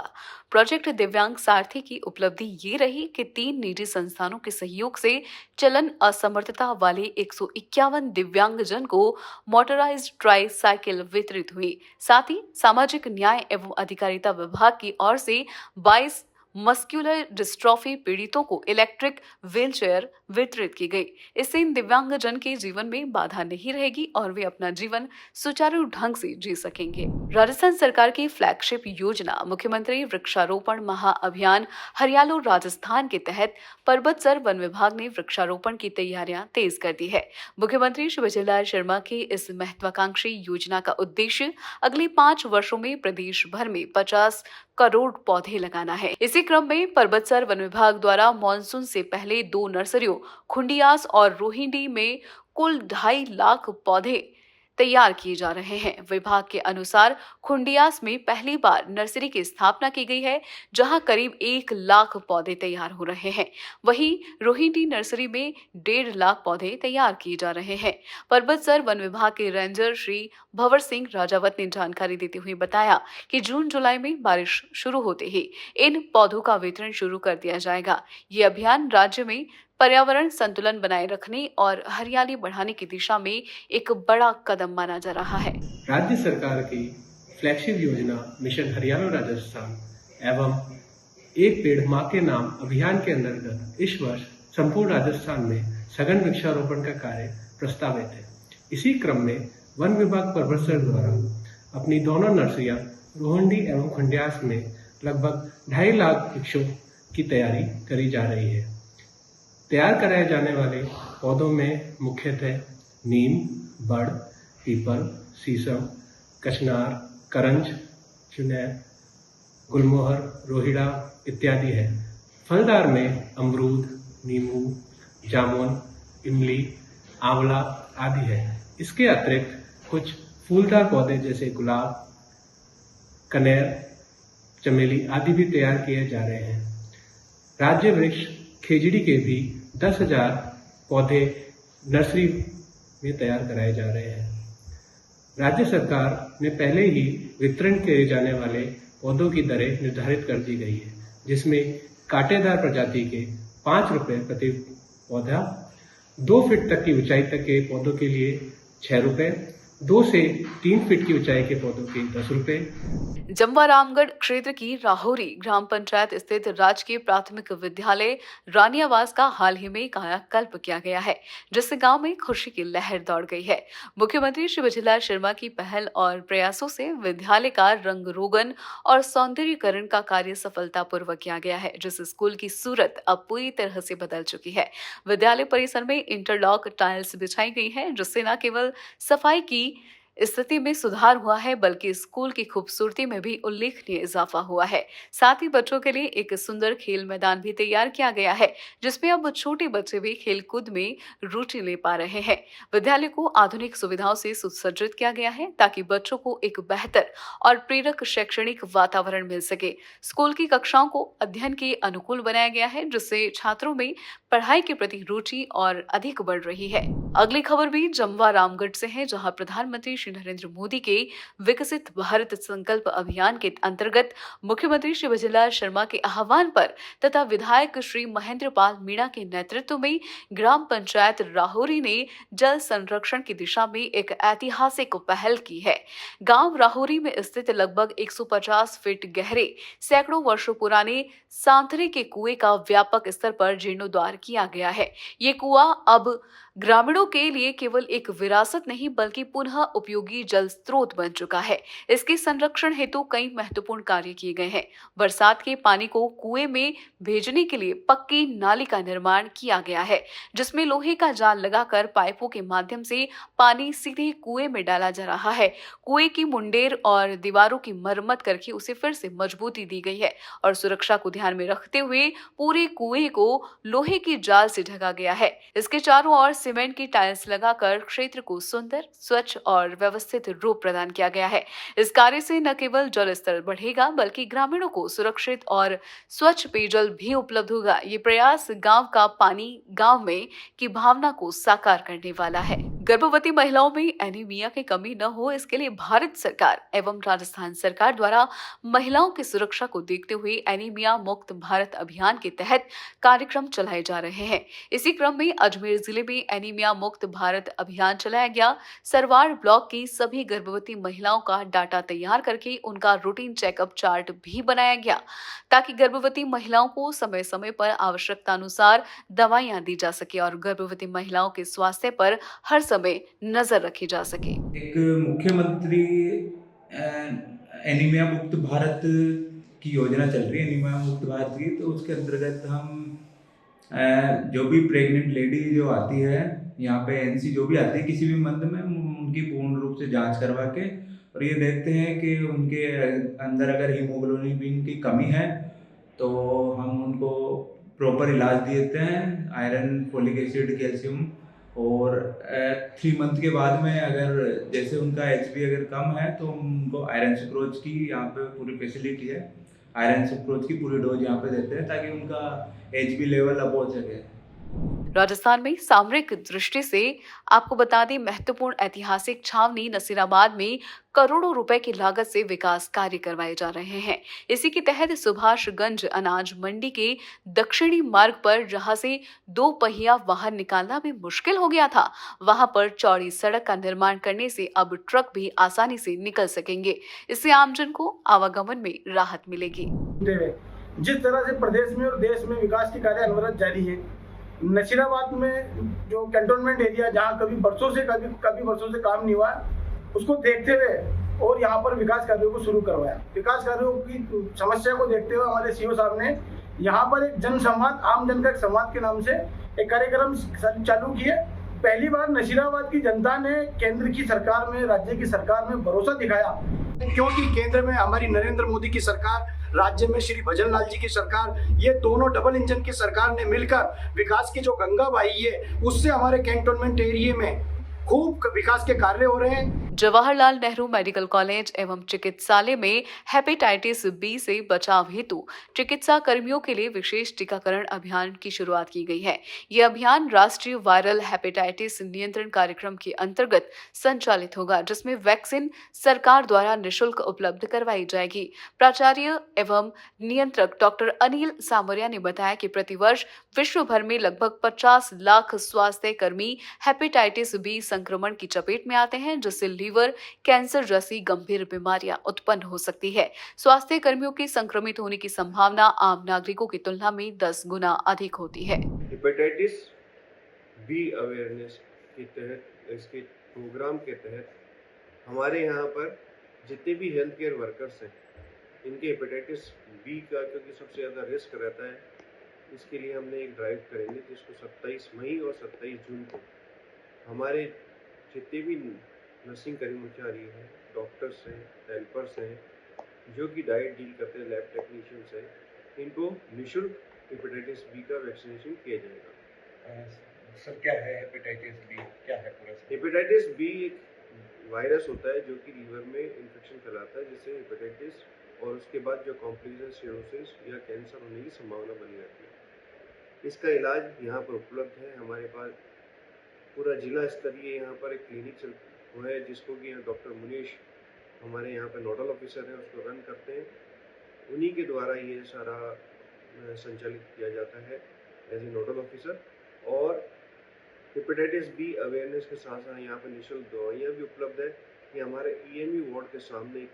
प्रोजेक्ट दिव्यांग सारथी की उपलब्धि ये रही कि 3 निजी संस्थानों के सहयोग से चलन असमर्थता वाले 151 दिव्यांगजन को मोटराइज्ड ट्राई साइकिल वितरित हुई। साथ ही सामाजिक न्याय एवं अधिकारिता विभाग की ओर से 22 मस्कुलर डिस्ट्रॉफी पीड़ितों को इलेक्ट्रिक व्हीलचेयर वितरित की गई। इससे इन दिव्यांगजन के जीवन में बाधा नहीं रहेगी और वे अपना जीवन सुचारू ढंग से जी सकेंगे। राजस्थान सरकार की फ्लैगशिप योजना मुख्यमंत्री वृक्षारोपण महाअभियान हरियालो राजस्थान के तहत परबतसर वन विभाग ने वृक्षारोपण की तैयारियां तेज कर दी है। मुख्यमंत्री श्री विजयलाल शर्मा की इस महत्वाकांक्षी योजना का उद्देश्य अगले 5 वर्षों में प्रदेश भर में 50 करोड़ पौधे लगाना है। इसी क्रम में परबतसर वन विभाग द्वारा मानसून से पहले 2 नर्सरियों खुंडियास और रोहिंडी में कुल 2.5 लाख पौधे तैयार किए जा रहे हैं। विभाग के अनुसार खुंडियास में पहली बार नर्सरी की स्थापना की गई है, जहां करीब 1 लाख पौधे तैयार हो रहे हैं। वहीं रोहिंडी नर्सरी में 1.5 लाख पौधे तैयार किए जा रहे हैं। परबतसर वन विभाग के रेंजर श्री भंवर सिंह राजावत ने जानकारी देते हुए बताया कि जून-जुलाई में बारिश शुरू होते ही इन पौधों का वितरण शुरू कर दिया जाएगा। ये अभियान राज्य में पर्यावरण संतुलन बनाए रखने और हरियाली बढ़ाने की दिशा में एक बड़ा कदम माना जा रहा है। राज्य सरकार की फ्लैगशिप योजना मिशन हरियाणा राजस्थान एवं एक पेड़ मां के नाम अभियान के अंतर्गत इस वर्ष संपूर्ण राजस्थान में सघन वृक्षारोपण का कार्य प्रस्तावित है। इसी क्रम में वन विभाग परबतसर द्वारा अपनी दोनों नर्सरियां रोहिंडी एवं खुंडियास में लगभग 2.5 लाख वृक्षों की तैयारी करी जा रही है। तैयार कराए जाने वाले पौधों में मुख्यतः नीम, बड़, पीपल, शीशम, कचनार, करंज, चुनैर, गुलमोहर, रोहिड़ा इत्यादि है। फलदार में अमरूद, नींबू, जामुन, इमली, आंवला आदि है। इसके अतिरिक्त कुछ फूलदार पौधे जैसे गुलाब, कनेर, चमेली आदि भी तैयार किए जा रहे हैं। राज्य वृक्ष खेजड़ी के भी 10,000 पौधे नर्सरी में तैयार कराए जा रहे हैं। राज्य सरकार ने पहले ही वितरण किए जाने वाले पौधों की दरें निर्धारित कर दी गई है, जिसमें कांटेदार प्रजाति के 5 रुपए प्रति पौधा, 2 फीट तक की ऊंचाई तक के पौधों के लिए 6 रुपए, 2 से 3 फीट की ऊंचाई के पौधों के 10 रुपए। जमवा रामगढ़ क्षेत्र की राहोरी ग्राम पंचायत स्थित राजकीय प्राथमिक विद्यालय रानियावास का हाल ही में कायाकल्प किया गया है, जिससे गांव में खुशी की लहर दौड़ गई है। मुख्यमंत्री श्री विजयलाल शर्मा की पहल और प्रयासों से विद्यालय का रंग रोगन और सौंदर्यीकरण का कार्य सफलतापूर्वक किया गया है, जिस स्कूल की सूरत अब पूरी तरह से बदल चुकी है। विद्यालय परिसर में इंटरलॉक टाइल्स बिछाई गई है, जिससे न केवल सफाई की स्थिति में सुधार हुआ है, बल्कि स्कूल की खूबसूरती में भी उल्लेखनीय इजाफा हुआ है। साथ ही बच्चों के लिए एक सुंदर खेल मैदान भी तैयार किया गया है, जिसमें अब छोटे बच्चे भी खेलकूद में रुचि ले पा रहे हैं। विद्यालय को आधुनिक सुविधाओं से सुसज्जित किया गया है, ताकि बच्चों को एक बेहतर और प्रेरक शैक्षणिक वातावरण मिल सके। स्कूल की कक्षाओं को अध्ययन के अनुकूल बनाया गया है, जिससे छात्रों में पढ़ाई के प्रति रुचि और अधिक बढ़ रही है। अगली खबर भी जमवा रामगढ़ से है, जहां प्रधानमंत्री श्री नरेंद्र मोदी के विकसित भारत संकल्प अभियान के अंतर्गत मुख्यमंत्री श्री विजयलाल शर्मा के आह्वान पर तथा विधायक श्री महेंद्र पाल मीणा के नेतृत्व में ग्राम पंचायत राहोरी ने जल संरक्षण की दिशा में एक ऐतिहासिक पहल की है। गांव राहोरी में स्थित लगभग 150 फीट गहरे सैकड़ों वर्षों पुराने सांथरे के कुएं का व्यापक स्तर पर जीर्णोद्धार किया गया है। ये कुआं अब ग्रामीणों के लिए केवल एक विरासत नहीं, बल्कि पुनः उपयोग उपयोगी जल स्रोत बन चुका है। इसके संरक्षण हेतु कई महत्वपूर्ण कार्य किए गए हैं। बरसात के पानी को कुएं में भेजने के लिए पक्की नाली का निर्माण किया गया है, जिसमें लोहे का जाल लगाकर पाइपों के माध्यम से पानी सीधे कुएं में डाला जा रहा है। कुएं की मुंडेर और दीवारों की मरम्मत करके उसे फिर से मजबूती दी गई है और सुरक्षा को ध्यान में रखते हुए पूरे कुएं को लोहे की जाल से ढका गया है। इसके चारों ओर सीमेंट की टाइल्स लगाकर क्षेत्र को सुंदर, स्वच्छ और व्यवस्थित रूप प्रदान किया गया है। इस कार्य से न केवल जल स्तर बढ़ेगा बल्कि ग्रामीणों को सुरक्षित और स्वच्छ पेयजल भी उपलब्ध होगा। ये प्रयास गांव का पानी गांव में की भावना को साकार करने वाला है। गर्भवती महिलाओं में एनीमिया की कमी न हो, इसके लिए भारत सरकार एवं राजस्थान सरकार द्वारा महिलाओं की सुरक्षा को देखते हुए एनीमिया मुक्त भारत अभियान के तहत कार्यक्रम चलाए जा रहे हैं। इसी क्रम में अजमेर जिले में एनीमिया मुक्त भारत अभियान चलाया गया। सरवार ब्लॉक की सभी गर्भवती महिलाओं का डाटा तैयार करके उनका रूटीन चेकअप चार्ट भी बनाया गया, ताकि गर्भवती महिलाओं को समय समय पर आवश्यकता अनुसार दवाइयां दी जा सके और गर्भवती महिलाओं के स्वास्थ्य पर हर समय नजर रखी जा सके। एक मुख्यमंत्री एनीमिया मुक्त भारत की योजना चल रही है, एनीमिया मुक्त भारत की, तो उसके अंतर्गत हम जो भी प्रेग्नेंट लेडी जो आती है यहाँ पे, एनसी जो भी आती है किसी भी मंथ में, उनकी पूर्ण रूप से जांच करवा के और ये देखते हैं कि उनके अंदर अगर हीमोग्लोबिन की कमी है तो हम उनको प्रॉपर इलाज देते हैं, आयरन, फोलिक एसिड, कैल्शियम। और 3 मंथ के बाद में अगर जैसे उनका HB अगर कम है तो उनको आयरन सुक्रोज की यहाँ पे पूरी फैसिलिटी है, आयरन सुक्रोज की पूरी डोज यहाँ पे देते हैं ताकि उनका HB लेवल अप हो सके। राजस्थान में सामरिक दृष्टि से आपको बता दें, महत्वपूर्ण ऐतिहासिक छावनी नसीराबाद में करोड़ों रुपए की लागत से विकास कार्य करवाए जा रहे हैं। इसी के तहत सुभाषगंज अनाज मंडी के दक्षिणी मार्ग पर, जहां से 2 पहिया वाहन निकालना भी मुश्किल हो गया था, वहां पर चौड़ी सड़क का निर्माण करने से अब ट्रक भी आसानी से निकल सकेंगे। इससे आमजन को आवागमन में राहत मिलेगी। जिस तरह से प्रदेश में और देश में विकास के कार्य अनवरत जारी है, नसीराबाद में जो कैंटोनमेंट एरिया जहाँ कभी वर्षों से काम नहीं हुआ, उसको देखते हुए और यहाँ पर विकास कार्यों को शुरू करवाया। विकास कार्यों की समस्या को देखते हुए हमारे सीओ साहब ने यहाँ पर एक जन संवाद, आम जन का एक संवाद के नाम से एक कार्यक्रम चालू किए। पहली बार नसीराबाद की जनता ने केंद्र की सरकार में, राज्य की सरकार में भरोसा दिखाया, क्योंकि केंद्र में हमारी नरेंद्र मोदी की सरकार, राज्य में श्री भजन लाल जी की सरकार, ये दोनों डबल इंजन की सरकार ने मिलकर विकास की जो गंगा बहाई है, उससे हमारे कैंटोनमेंट एरिया में खूब विकास के कार्य हो रहे हैं। जवाहरलाल नेहरू मेडिकल कॉलेज एवं चिकित्सालय में हेपेटाइटिस बी से बचाव हेतु चिकित्सा कर्मियों के लिए विशेष टीकाकरण अभियान की शुरुआत की गई है। ये अभियान राष्ट्रीय वायरल हेपेटाइटिस नियंत्रण कार्यक्रम के अंतर्गत संचालित होगा, जिसमें वैक्सीन सरकार द्वारा निःशुल्क उपलब्ध करवाई जाएगी। प्राचार्य एवं नियंत्रक डॉक्टर अनिल सामरिया ने बताया कि प्रतिवर्ष विश्व भर में लगभग 50 लाख स्वास्थ्य कर्मी हेपेटाइटिस बी संक्रमण की चपेट में आते हैं, जिससे लीवर कैंसर जैसी गंभीर बीमारियां उत्पन्न हो सकती है। स्वास्थ्य कर्मियों के संक्रमित होने की संभावना आम नागरिकों की तुलना में 10 गुना अधिक होती है। हेपेटाइटिस बी अवेयरनेस के तहत, इसके प्रोग्राम के तहत हमारे यहाँ पर जितने भी हेल्थ केयर वर्कर्स हैं, इनके हेपेटाइटिस बी का क्योंकि सबसे ज़्यादा रिस्क रहता है, इसके लिए हमने एक ड्राइव करेंगे जिसको 27 मई और 27 जून को हमारे जितने भी नर्सिंग कर्मचारी हैं, डॉक्टर्स हैं, हेल्पर्स हैं, जो कि डाइट डील करते हैं, लैब टेक्नीशियंस हैं, इनको निःशुल्क हेपेटाइटिस बी का वैक्सीनेशन किया जाएगा। सर क्या है हेपेटाइटिस बी, क्या है पूरा? हेपेटाइटिस बी एक वायरस होता है जो कि लीवर में इन्फेक्शन फैलाता है, जिससे हेपेटाइटिस और उसके बाद जो कॉम्प्लिकेशन, सिरोसिस या कैंसर होने की संभावना बनी रहती है। इसका इलाज यहाँ पर उपलब्ध है। हमारे पास पूरा जिला स्तरीय यहाँ पर एक क्लिनिक हुआ है, जिसको कि डॉक्टर मुनीश हमारे यहाँ पे नोडल ऑफिसर हैं, उसको रन करते हैं। उन्हीं के द्वारा ये सारा संचालित किया जाता है एज ए नोडल ऑफिसर। और हेपेटाइटिस बी अवेयरनेस के साथ साथ यहाँ पर निःशुल्क दवाइयाँ भी उपलब्ध है। ये हमारे EMU वार्ड के सामने एक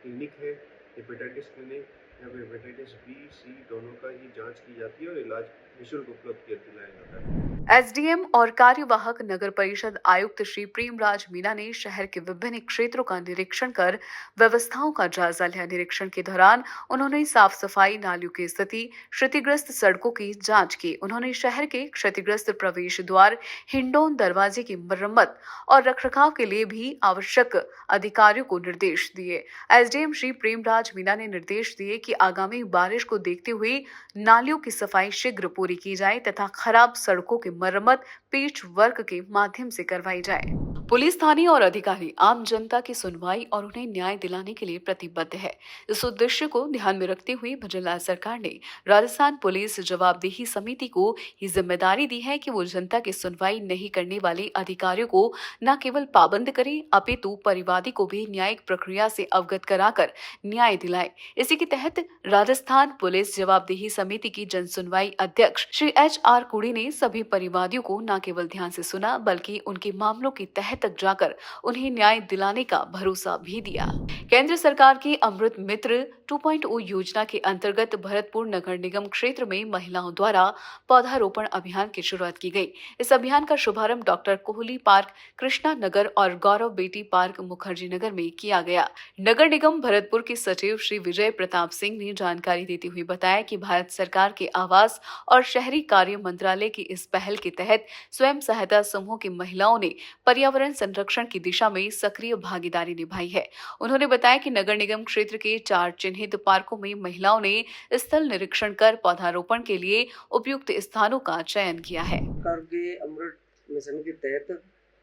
क्लिनिक है, हेपेटाइटिस क्लिनिक, यहाँ पे हेपेटाइटिस बी, सी दोनों का ही जांच की जाती है और इलाज निःशुल्क उपलब्ध दिलाया जाता है। एसडीएम और कार्यवाहक नगर परिषद आयुक्त श्री प्रेमराज मीना ने शहर के विभिन्न क्षेत्रों का निरीक्षण कर व्यवस्थाओं का जायजा लिया। निरीक्षण के दौरान उन्होंने साफ सफाई, नालियों की स्थिति, क्षतिग्रस्त सड़कों की जांच की। उन्होंने शहर के क्षतिग्रस्त प्रवेश द्वार, हिंडौन दरवाजे की मरम्मत और रखरखाव के लिए भी आवश्यक अधिकारियों को निर्देश दिए। एसडीएम श्री प्रेमराज मीना ने निर्देश दिए कि आगामी बारिश को देखते हुए नालियों की सफाई शीघ्र पूरी की जाए तथा खराब सड़कों की मरम्मत पेच वर्क के माध्यम से करवाई जाए। पुलिस थाने और अधिकारी आम जनता की सुनवाई और उन्हें न्याय दिलाने के लिए प्रतिबद्ध है। इस उद्देश्य को ध्यान में रखते हुए भजनलाल सरकार ने राजस्थान पुलिस जवाबदेही समिति को ये जिम्मेदारी दी है कि वो जनता की सुनवाई नहीं करने वाले अधिकारियों को न केवल पाबंद करे अपितु परिवादी को भी न्यायिक प्रक्रिया से अवगत कराकर न्याय दिलाए। इसी के तहत राजस्थान पुलिस जवाबदेही समिति की जन सुनवाई अध्यक्ष श्री HR कुड़ी ने सभी परिवादियों को न केवल ध्यान से सुना बल्कि उनके मामलों की तह तक जाकर उन्हें न्याय दिलाने का भरोसा भी दिया। केंद्र सरकार की अमृत मित्र 2.0 योजना के अंतर्गत भरतपुर नगर निगम क्षेत्र में महिलाओं द्वारा पौधारोपण अभियान की शुरुआत की गई। इस अभियान का शुभारंभ डॉक्टर कोहली पार्क, कृष्णा नगर और गौरव बेटी पार्क, मुखर्जी नगर में किया गया। नगर निगम भरतपुर के सचिव श्री विजय प्रताप सिंह ने जानकारी देते हुए बताया कि भारत सरकार के आवास और शहरी कार्य मंत्रालय की इस पहल के तहत स्वयं सहायता समूह की महिलाओं ने पर्यावरण संरक्षण की दिशा में सक्रिय भागीदारी निभाई है। उन्होंने बताया कि नगर निगम क्षेत्र के 4 चिन्हित पार्कों में महिलाओं ने स्थल निरीक्षण कर पौधारोपण के लिए उपयुक्त स्थानों का चयन किया है। सरकार के अमृत मिशन के तहत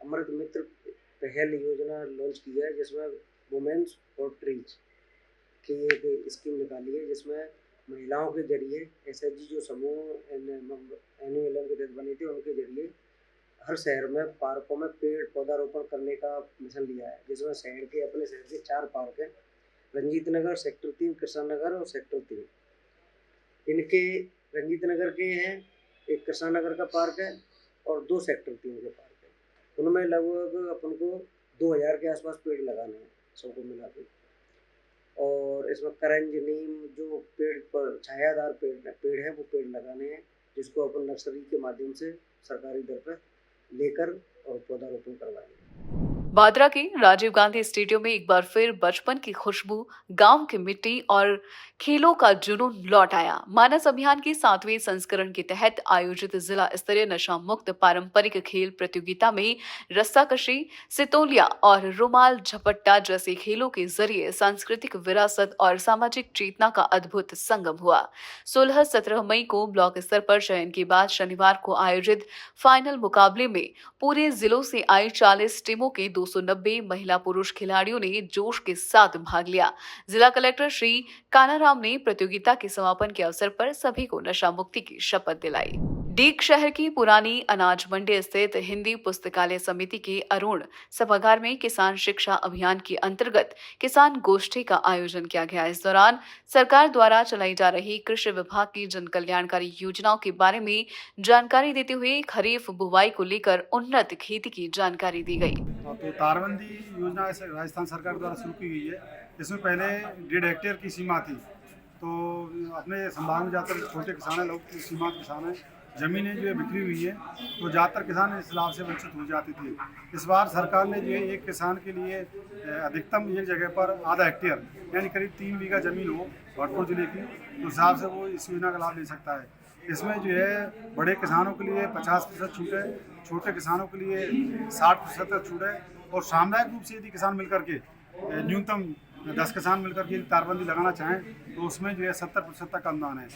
अमृत मित्र पहल योजना लॉन्च की है, जिसमें वुमेन्स फॉर ट्रीज की एक स्कीम निकाली है, जिसमें महिलाओं के जरिए SHG जो समूह एनयूएलएम के तहत बने थे उनके जरिए हर शहर में पार्कों में पेड़ पौधारोपण करने का मिशन लिया है, जिसमें अपने शहर के 4 पार्क हैं, रंजीत नगर, सेक्टर 3, कृष्णा नगर और सेक्टर 3। इनके रंजीत नगर के हैं, एक कृष्णा नगर का पार्क है और 2 सेक्टर 3 के पार्क है। उनमें लगभग अपन को 2000 के आसपास पेड़ लगाने हैं सबको मिला के। और इसमें करंज, नीम जो पेड़ पर छायादार पेड़ है वो पेड़ लगाने हैं, जिसको अपन नर्सरी के माध्यम से सरकारी दर पर लेकर और पौधारोपण करवाएंगे। बाद्रा के राजीव गांधी स्टेडियम में एक बार फिर बचपन की खुशबू, गांव की मिट्टी और खेलों का जुनून लौट आया। मानस अभियान के 7वें संस्करण के तहत आयोजित जिला स्तरीय नशा मुक्त पारंपरिक खेल प्रतियोगिता में रस्साकशी, सितोलिया और रुमाल झपट्टा जैसे खेलों के जरिए सांस्कृतिक विरासत और सामाजिक चेतना का अद्भुत संगम हुआ। 16-17 मई को ब्लॉक स्तर पर चयन के बाद शनिवार को आयोजित फाइनल मुकाबले में पूरे जिलों से आई 40 टीमों के 290 महिला पुरुष खिलाड़ियों ने जोश के साथ भाग लिया। जिला कलेक्टर श्री कानाराम ने प्रतियोगिता के समापन के अवसर पर सभी को नशा मुक्ति की शपथ दिलाई। डीग शहर की पुरानी अनाज मंडी स्थित हिंदी पुस्तकालय समिति के अरुण सभागार में किसान शिक्षा अभियान के अंतर्गत किसान गोष्ठी का आयोजन किया गया। इस दौरान सरकार द्वारा चलाई जा रही कृषि विभाग की जन कल्याणकारी योजनाओं के बारे में जानकारी देते हुए खरीफ बुवाई को लेकर उन्नत खेती की जानकारी दी गई। तो तारबंदी योजना राजस्थान सरकार द्वारा शुरू की गई है। इसमें पहले 1.5 हेक्टेयर की सीमा थी, तो अपने संभाग में ज़्यादातर छोटे किसान हैं, लोग सीमांत किसान हैं, ज़मीनें जो है बिखरी हुई है, तो ज़्यादातर किसान इस लाभ से वंचित हो जाते थे। इस बार सरकार ने जो है एक किसान के लिए अधिकतम एक जगह पर आधा हेक्टेयर यानी करीब 3 बीघा ज़मीन हो भरतपुर जिले की, तो हिसाब से वो इस योजना का लाभ ले सकता है। इसमें जो है बड़े किसानों के लिए 50% छूट है, छोटे किसानों के लिए 60% तक छूट है, और सामुदायिक रूप से यदि किसान मिलकर के न्यूनतम 10 किसान मिलकर के तारबंदी लगाना चाहें तो उसमें जो है 70% तक अनुदान है।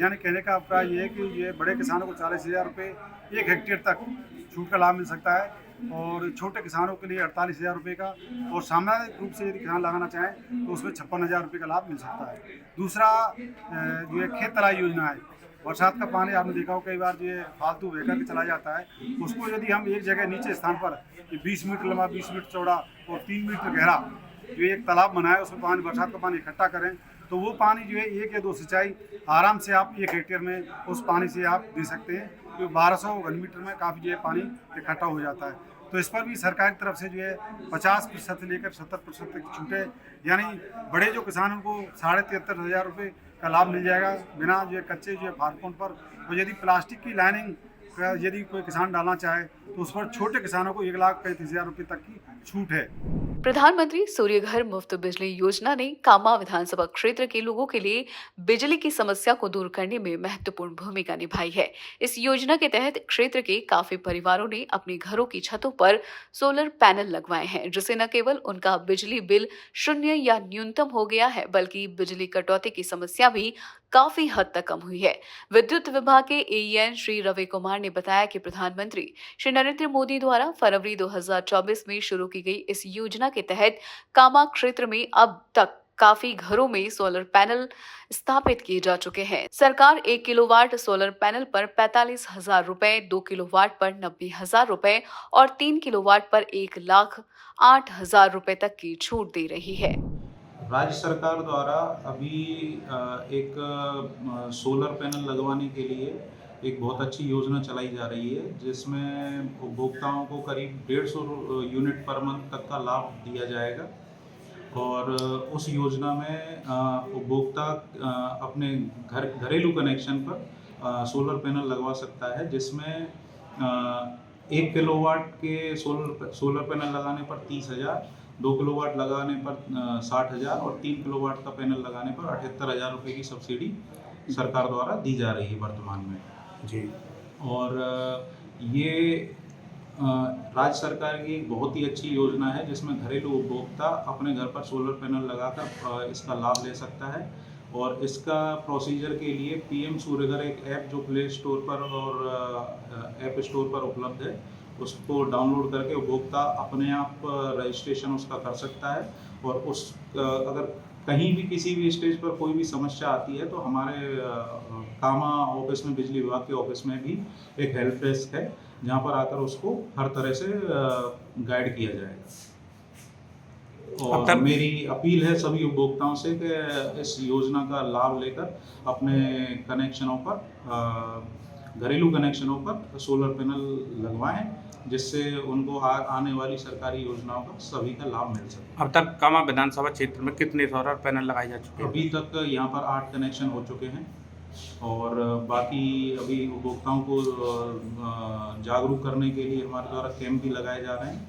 यानी कहने का अभिप्राय ये है कि ये बड़े किसानों को 40,000 रुपये 1 हेक्टेयर तक छूट का लाभ मिल सकता है, और छोटे किसानों के लिए 48,000 रुपये का, और सामुदायिक रूप से यदि किसान लगाना चाहें तो उसमें 56,000 रुपये का लाभ मिल सकता है। दूसरा जो है खेत तलाई योजना है। बरसात का पानी आपने देखा हो कई बार जो है फालतू बह करके चला जाता है, उसको यदि हम एक जगह नीचे स्थान पर 20 मीटर लंबा, 20 मीटर चौड़ा और 3 मीटर गहरा जो एक तालाब बनाए, उसमें पानी, बरसात का पानी इकट्ठा करें, तो वो पानी जो है 1 या 2 सिंचाई आराम से आप 1 हेक्टेयर में उस पानी से आप दे सकते हैं। तो 1200 घन मीटर में काफ़ी जो है पानी इकट्ठा हो जाता है। तो इस पर भी सरकार की तरफ से जो है 50% से लेकर 70% तक छूट है। यानी बड़े जो किसान उनको 73,500 रुपये का लाभ मिल जाएगा बिना जो है कच्चे जो है फार्मकोन पर। और यदि प्लास्टिक की लाइनिंग यदि कोई किसान डालना चाहे तो उस पर छोटे किसानों को 1,35,000 रुपये तक की छूट है। प्रधानमंत्री सूर्य घर मुफ्त बिजली योजना ने कामा विधानसभा क्षेत्र के लोगों के लिए बिजली की समस्या को दूर करने में महत्वपूर्ण भूमिका निभाई है। इस योजना के तहत क्षेत्र के काफी परिवारों ने अपने घरों की छतों पर सोलर पैनल लगवाए हैं, जिससे न केवल उनका बिजली बिल शून्य या न्यूनतम हो गया है, बल्कि बिजली कटौती की समस्या भी काफी हद तक कम हुई है। विद्युत विभाग के एईएन श्री रवि कुमार ने बताया कि प्रधानमंत्री श्री नरेंद्र मोदी द्वारा फरवरी 2024 में शुरू की गई इस योजना के तहत कामा क्षेत्र में अब तक काफी घरों में सोलर पैनल स्थापित किए जा चुके हैं। सरकार 1 किलोवाट सोलर पैनल पर 45,000 रुपए, 2 किलोवाट पर 90,000 रुपए और 3 किलोवाट पर 1,08,000 रुपए तक की छूट दे रही है। राज्य सरकार द्वारा अभी एक सोलर पैनल लगवाने के लिए एक बहुत अच्छी योजना चलाई जा रही है, जिसमें उपभोक्ताओं को करीब 150 यूनिट पर मंथ तक का लाभ दिया जाएगा। और उस योजना में उपभोक्ता अपने घरेलू कनेक्शन पर सोलर पैनल लगवा सकता है, जिसमें 1 किलोवाट के सोलर पैनल लगाने पर 30,000, 2 किलोवाट लगाने पर 60,000 और 3 किलोवाट का पैनल लगाने पर 78,000 रुपये की सब्सिडी सरकार द्वारा दी जा रही है वर्तमान में जी। और ये राज्य सरकार की एक बहुत ही अच्छी योजना है, जिसमें घरेलू उपभोक्ता अपने घर पर सोलर पैनल लगाकर इसका लाभ ले सकता है। और इसका प्रोसीजर के लिए पीएम सूर्यघर एक ऐप जो प्ले स्टोर पर और ऐप स्टोर पर उपलब्ध है, उसको डाउनलोड करके उपभोक्ता अपने आप रजिस्ट्रेशन उसका कर सकता है। और उस अगर कहीं भी किसी भी स्टेज पर कोई भी समस्या आती है तो हमारे कामा ऑफिस में, बिजली विभाग के ऑफिस में भी एक हेल्प डेस्क है, जहाँ पर आकर उसको हर तरह से गाइड किया जाएगा। और मेरी अपील है सभी उपभोक्ताओं से कि इस योजना का लाभ लेकर अपने कनेक्शनों पर, घरेलू कनेक्शनों पर सोलर पैनल लगवाएं, जिससे उनको आने वाली सरकारी योजनाओं का सभी का लाभ मिल सके। अब तक कामा विधानसभा क्षेत्र में कितने सोलर पैनल लगाए जा चुके हैं? अभी तक यहाँ पर 8 कनेक्शन हो चुके हैं और बाकी अभी उपभोक्ताओं को जागरूक करने के लिए हमारे द्वारा कैंप भी लगाए जा रहे हैं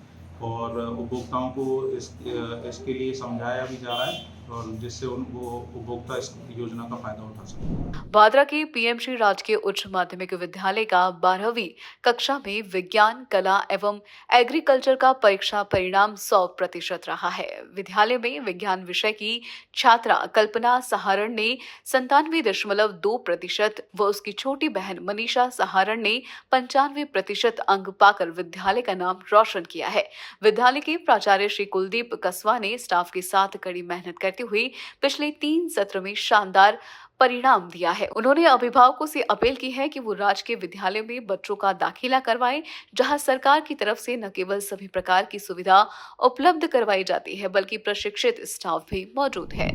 और उपभोक्ताओं को इसके लिए समझाया भी जा रहा है, और जिससे उनको उपभोक्ता इस योजना का फायदा उठा सके। बादरा के पीएमश्री राजकीय उच्च माध्यमिक विद्यालय का 12वीं कक्षा में विज्ञान, कला एवं एग्रीकल्चर का परीक्षा परिणाम 100% रहा है। विद्यालय में विज्ञान विषय की छात्रा कल्पना सहारण ने 97.2% व उसकी छोटी बहन मनीषा सहारण ने 95% अंक पाकर विद्यालय का नाम रोशन किया है। विद्यालय के प्राचार्य श्री कुलदीप कस्वा ने स्टाफ के साथ कड़ी मेहनत करते हुए पिछले 3 सत्र में शानदार परिणाम दिया है। उन्होंने अभिभावकों से अपील की है कि वो राजकीय विद्यालय में बच्चों का दाखिला करवाएं, जहां सरकार की तरफ से न केवल सभी प्रकार की सुविधा उपलब्ध करवाई जाती है, बल्कि प्रशिक्षित स्टाफ भी मौजूद है।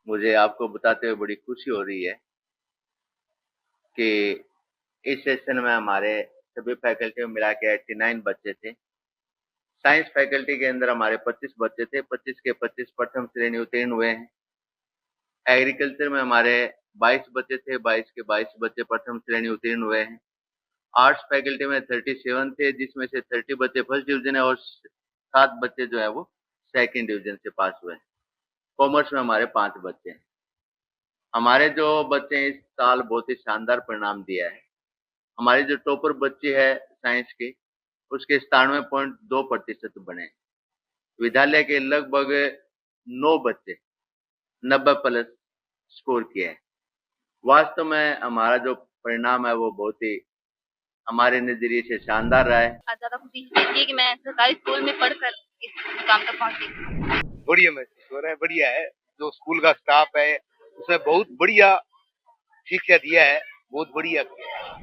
मुझे आपको बताते हुए बड़ी खुशी हो रही है कि इस सेशन में हमारे सभी फैकल्टी में मिला के 89 बच्चे थे। साइंस फैकल्टी के अंदर हमारे 25 बच्चे थे, 25 के 25 प्रथम श्रेणी उत्तीर्ण हुए हैं। एग्रीकल्चर में हमारे 22 बच्चे थे, 22 के 22 बच्चे प्रथम श्रेणी उत्तीर्ण हुए हैं। आर्ट्स फैकल्टी में 37 थे, जिसमें से 30 बच्चे फर्स्ट डिवीजन है और 7 बच्चे जो है वो सेकंड डिवीजन से पास हुए हैं। कॉमर्स में हमारे 5 बच्चे हैं। हमारे जो बच्चे हैं इस साल बहुत ही शानदार परिणाम दिया है। हमारी जो टॉपर बच्ची है साइंस की, उसके 97.2% बने। विद्यालय के लगभग 9 बच्चे 90+ स्कोर किए हैं। वास्तव में हमारा जो परिणाम है वो बहुत ही हमारे नजरिए से शानदार रहा है। ज्यादा खुशी है कि मैं सरकारी स्कूल में पढ़कर इस मुकाम तक पहुंची। बढ़िया महसूस हो रहा है, बढ़िया है। जो स्कूल का स्टाफ है उसने बहुत बढ़िया शिक्षा दिया है, बहुत बढ़िया किया है।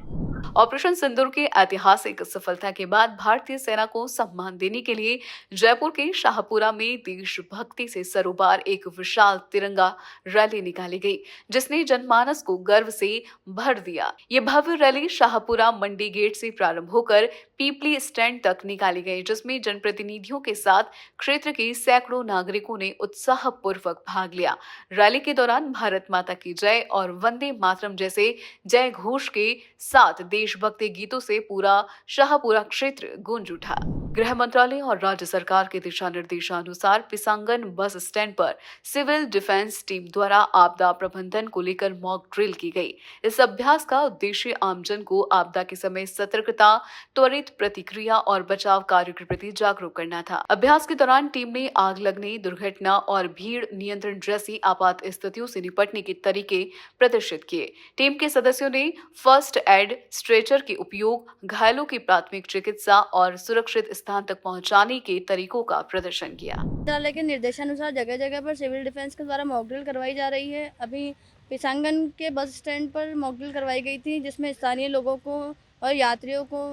ऑपरेशन सिंदूर की ऐतिहासिक सफलता के बाद भारतीय सेना को सम्मान देने के लिए जयपुर के शाहपुरा में देशभक्ति से सरोबार एक विशाल तिरंगा रैली निकाली गई, जिसने जनमानस को गर्व से भर दिया। ये भव्य रैली शाहपुरा मंडी गेट से प्रारंभ होकर पीपली स्टैंड तक निकाली गई, जिसमें जनप्रतिनिधियों के साथ क्षेत्र के सैकड़ों नागरिकों ने उत्साहपूर्वक भाग लिया। रैली के दौरान भारत माता की जय और वंदे मातरम जैसे जय घोष के साथ देशभक्ति गीतों से पूरा शाहपुरा क्षेत्र गूंज उठा। गृह मंत्रालय और राज्य सरकार के दिशा निर्देशानुसार पिसांगन बस स्टैंड पर सिविल डिफेंस टीम द्वारा आपदा प्रबंधन को लेकर मॉक ड्रिल की गई। इस अभ्यास का उद्देश्य आमजन को आपदा के समय सतर्कता, त्वरित प्रतिक्रिया और बचाव कार्य के प्रति जागरूक करना था। अभ्यास के दौरान टीम ने आग लगने, दुर्घटना और भीड़ नियंत्रण जैसी आपात स्थितियों से निपटने के तरीके प्रदर्शित किए। टीम के सदस्यों ने फर्स्ट एड, स्ट्रेचर के उपयोग, घायलों की प्राथमिक चिकित्सा और सुरक्षित स्थान तक पहुंचाने के तरीकों का प्रदर्शन किया। मंत्रालय के निर्देशानुसार जगह जगह पर सिविल डिफेंस के द्वारा मॉक ड्रिल करवाई जा रही है। अभी पिसांगन के बस स्टैंड पर मॉक ड्रिल करवाई गई थी, जिसमें स्थानीय लोगों को और यात्रियों को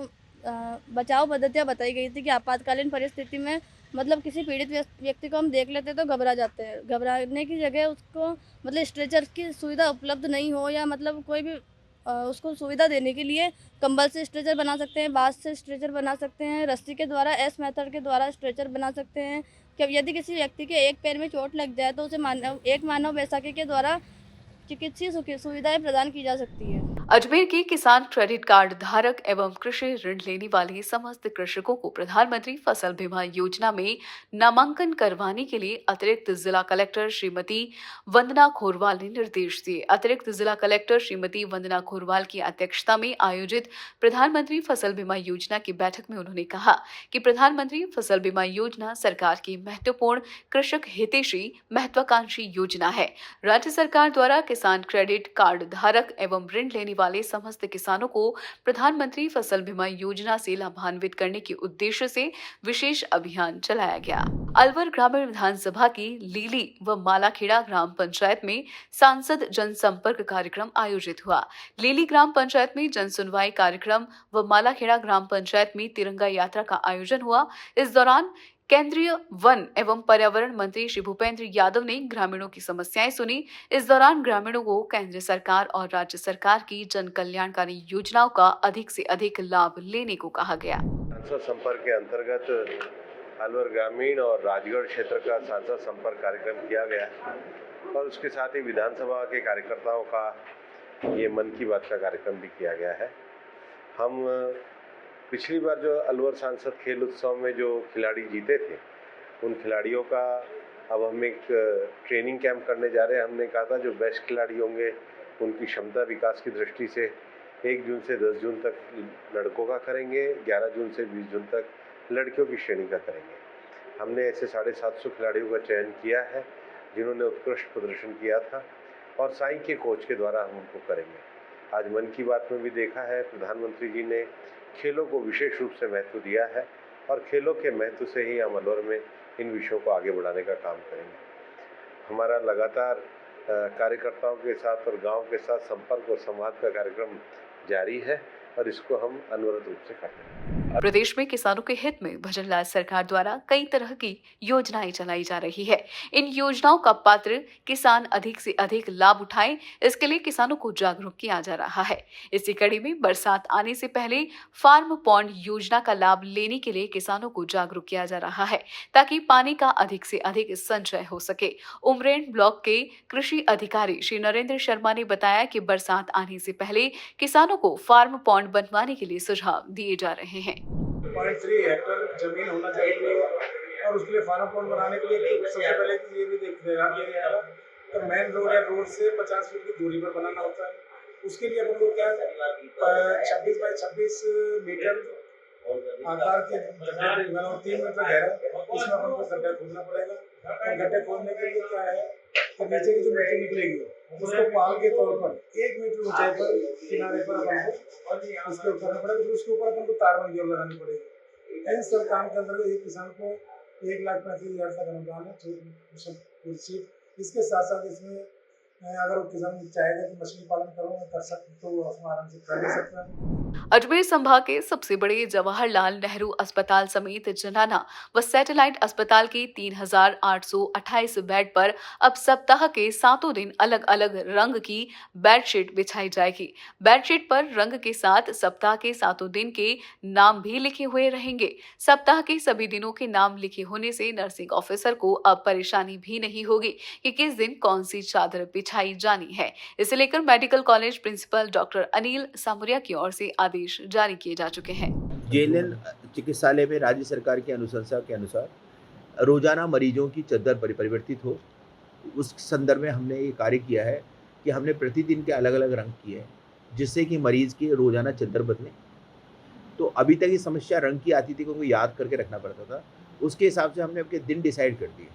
बचाव पद्धतियाँ बताई गई थी कि आपातकालीन परिस्थिति में मतलब किसी पीड़ित व्यक्ति को हम देख लेते तो घबरा जाते हैं। घबराने की जगह उसको मतलब स्ट्रेचर की सुविधा उपलब्ध नहीं हो या मतलब कोई भी उसको सुविधा देने के लिए कंबल से स्ट्रेचर बना सकते हैं, बांस से स्ट्रेचर बना सकते हैं, रस्सी के द्वारा एस मेथड के द्वारा स्ट्रेचर बना सकते हैं। कि यदि किसी व्यक्ति के एक पैर में चोट लग जाए तो उसे मानव बैसाखी के द्वारा चिकित्सीय सुविधाएं प्रदान की जा सकती है। अजमेर के किसान क्रेडिट कार्ड धारक एवं कृषि ऋण लेने वाले समस्त कृषकों को प्रधानमंत्री फसल बीमा योजना में नामांकन करवाने के लिए अतिरिक्त जिला कलेक्टर श्रीमती वंदना खोरवाल ने निर्देश दिए। अतिरिक्त जिला कलेक्टर श्रीमती वंदना खोरवाल की अध्यक्षता में आयोजित प्रधानमंत्री फसल बीमा योजना की बैठक में उन्होंने कहा कि प्रधानमंत्री फसल बीमा योजना सरकार की महत्वपूर्ण कृषक हितैषी महत्वाकांक्षी योजना है। राज्य सरकार द्वारा किसान क्रेडिट कार्ड धारक एवं ऋण लेने वाले समस्त किसानों को प्रधानमंत्री फसल बीमा योजना से लाभान्वित करने के उद्देश्य से विशेष अभियान चलाया गया। अलवर ग्रामीण विधानसभा की लीली व मालाखेड़ा ग्राम पंचायत में सांसद जनसंपर्क कार्यक्रम आयोजित हुआ। लीली ग्राम पंचायत में जन सुनवाई कार्यक्रम व मालाखेड़ा ग्राम पंचायत में तिरंगा यात्रा का आयोजन हुआ। इस दौरान केंद्रीय वन एवं पर्यावरण मंत्री श्री भूपेंद्र यादव ने ग्रामीणों की समस्याएं सुनी। इस दौरान ग्रामीणों को केंद्र सरकार और राज्य सरकार की जन कल्याणकारी योजनाओं का अधिक से अधिक लाभ लेने को कहा गया। सांसद संपर्क के अंतर्गत अलवर ग्रामीण और राजगढ़ क्षेत्र का सांसद संपर्क कार्यक्रम किया गया और उसके साथ ही विधानसभा के कार्यकर्ताओं का ये मन की बात का कार्यक्रम भी किया गया है। हम पिछली बार जो अलवर सांसद खेल उत्सव में जो खिलाड़ी जीते थे उन खिलाड़ियों का अब हम एक ट्रेनिंग कैंप करने जा रहे हैं। हमने कहा था जो बेस्ट खिलाड़ी होंगे उनकी क्षमता विकास की दृष्टि से 1 जून से 10 जून तक लड़कों का करेंगे, 11 जून से 20 जून तक लड़कियों की श्रेणी का करेंगे। हमने ऐसे 750 खिलाड़ियों का चयन किया है जिन्होंने उत्कृष्ट प्रदर्शन किया था और साई के कोच के द्वारा हम उनको करेंगे। आज मन की बात में भी देखा है प्रधानमंत्री जी ने खेलों को विशेष रूप से महत्व दिया है और खेलों के महत्व से ही हम अलवर में इन विषयों को आगे बढ़ाने का काम करेंगे। हमारा लगातार कार्यकर्ताओं के साथ और गांव के साथ संपर्क और संवाद का कार्यक्रम जारी है और इसको हम अनवरत रूप से करते हैं। प्रदेश में किसानों के हित में भजनलाल सरकार द्वारा कई तरह की योजनाएं चलाई जा रही है। इन योजनाओं का पात्र किसान अधिक से अधिक लाभ उठाएं, इसके लिए किसानों को जागरूक किया जा रहा है। इसी कड़ी में बरसात आने से पहले फार्म पॉन्ड योजना का लाभ लेने के लिए किसानों को जागरूक किया जा रहा है ताकि पानी का अधिक से अधिक संचय हो सके। उमरेन ब्लॉक के कृषि अधिकारी श्री नरेंद्र शर्मा ने बताया कि बरसात आने से पहले किसानों को फार्म पॉन्ड बनवाने के लिए सुझाव दिए जा रहे हैं। 0.3 हेक्टर जमीन होना चाहिए और उसके लिए फार्म पॉन्ड बनाने के लिए सबसे पहले ये भी ध्यान दिया गया है तो मेन रोड या रोड से 50 फीट की दूरी पर बनाना होता है। उसके लिए अपन को क्या 26 बाई 26 मीटर आकार के गड्ढे और 3 मीटर गहरा उसमें अपन को गड्ढा खोदना पड़ेगा। और गड्ढे खोदने के लिए क्या है तो नीचे की जो मिट्टी निकलेगी उसको पाल के तौर पर 1 मीटर ऊंचाई पर किनारे पर अपन को उसके ऊपर करना पड़ेगा। फिर उसके ऊपर अपन को तारबंदी और लगानी पड़ेगी। इन सब काम के अंतर्गत एक किसान को 1,35,000 तक अनुदान है। इसके साथ साथ इसमें अगर वो किसान चाहेगा कि मछली पालन करूँ कर सकते तो उसमें आराम से कर ले सकता है। अजमेर संभाग के सबसे बड़े जवाहरलाल नेहरू अस्पताल समेत जनाना व सैटेलाइट अस्पताल के 3,828 बेड पर अब सप्ताह के 7 दिन अलग अलग रंग की बेडशीट बिछाई जाएगी। बेडशीट पर रंग के साथ सप्ताह के 7 दिन के नाम भी लिखे हुए रहेंगे। सप्ताह के सभी दिनों के नाम लिखे होने से नर्सिंग ऑफिसर को अब परेशानी भी नहीं होगी कि किस दिन कौन सी चादर बिछाई जानी है। इसे लेकर medical college principal doctor Anil Samuria की ओर से आदेश जारी किए जा चुके हैं। जेएलएन चिकित्सालय में राज्य सरकार की अनुशंसा के अनुसार रोजाना मरीजों की चद्दर परिवर्तित हो, उस संदर्भ में हमने ये कार्य किया है कि हमने प्रतिदिन के अलग अलग रंग किए हैं, जिससे कि मरीज की रोजाना चद्दर बदले। तो अभी तक ये समस्या रंग की आती थी, क्योंकि याद करके रखना पड़ता था। उसके हिसाब से हमने अपने दिन डिसाइड कर दिए,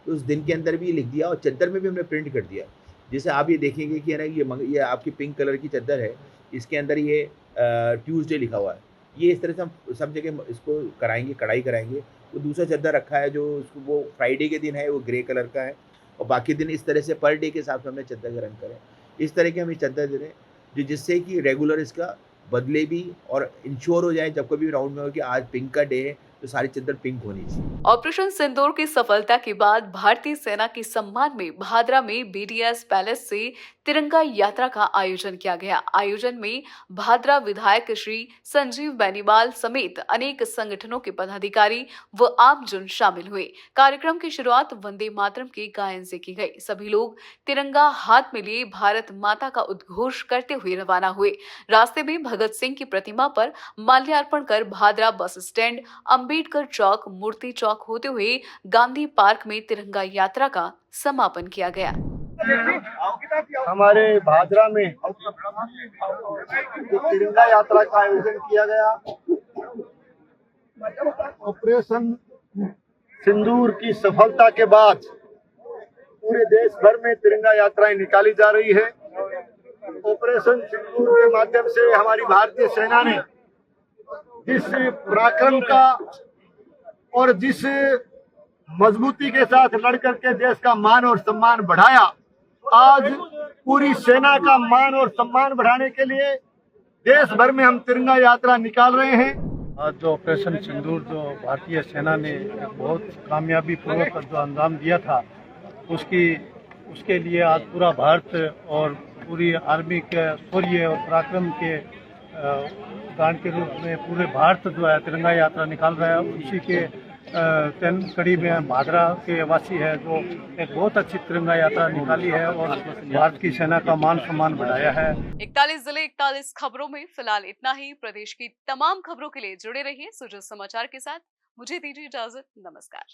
तो उस दिन के अंदर भी लिख दिया और चद्दर में भी हमने प्रिंट कर दिया। जैसे आप ये देखेंगे कि है ना, ये आपकी पिंक कलर की चद्दर है, इसके अंदर ये ट्यूसडे लिखा हुआ है। ये इस तरह से हम सब जगह इसको कराएंगे, कढ़ाई कराएंगे। तो दूसरा चद्दर रखा है जो उसको वो फ्राइडे के दिन है, वो ग्रे कलर का है, और बाकी दिन इस तरह से पर डे के हिसाब से हमने चद्दर का रंग करें। इस तरह के हम ये चद्दर दे रहे हैं जो जिससे कि रेगुलर इसका बदले भी और इंश्योर हो जाए, जब कभी राउंड में हो कि आज पिंक का डे है तो सारी चद्दर पिंक होनी चाहिए। ऑपरेशन सिंदूर की सफलता के बाद भारतीय सेना के सम्मान में भादरा में बीडीएस पैलेस से तिरंगा यात्रा का आयोजन किया गया। आयोजन में भादरा विधायक श्री संजीव बेनीवाल समेत अनेक संगठनों के पदाधिकारी व आमजन शामिल हुए। कार्यक्रम की शुरुआत वंदे मातरम के गायन से की गई। सभी लोग तिरंगा हाथ में लिए भारत माता का उद्घोष करते हुए रवाना हुए। रास्ते में भगत सिंह की प्रतिमा पर माल्यार्पण कर भादरा बस स्टैंड, अंबेडकर चौक, मूर्ति चौक होते हुए गांधी पार्क में तिरंगा यात्रा का समापन किया गया। हमारे भादरा में तिरंगा यात्रा का आयोजन किया गया। ऑपरेशन सिंदूर की सफलता के बाद पूरे देश भर में तिरंगा यात्राएं निकाली जा रही है। ऑपरेशन सिंदूर के माध्यम से हमारी भारतीय सेना ने जिस पराक्रम का और जिस मजबूती के साथ लड़कर के देश का मान और सम्मान बढ़ाया, आज पूरी सेना का मान और सम्मान बढ़ाने के लिए देश भर में हम तिरंगा यात्रा निकाल रहे हैं। आज जो ऑपरेशन सिंदूर जो भारतीय सेना ने बहुत कामयाबी पूर्वक जो अंजाम दिया था, उसके लिए आज पूरा भारत और पूरी आर्मी के शौर्य और पराक्रम के गान के रूप में पूरे भारत जो है तिरंगा यात्रा निकाल रहा है। उसी के कड़ी में भादरा के वासी है जो एक बहुत अच्छी तिरंगा यात्रा निकाली है और भारत की सेना का मान सम्मान बढ़ाया है। 41 जिले 41 खबरों में फिलहाल इतना ही। प्रदेश की तमाम खबरों के लिए जुड़े रहिए सुजय समाचार के साथ। मुझे दीजिए इजाजत। नमस्कार।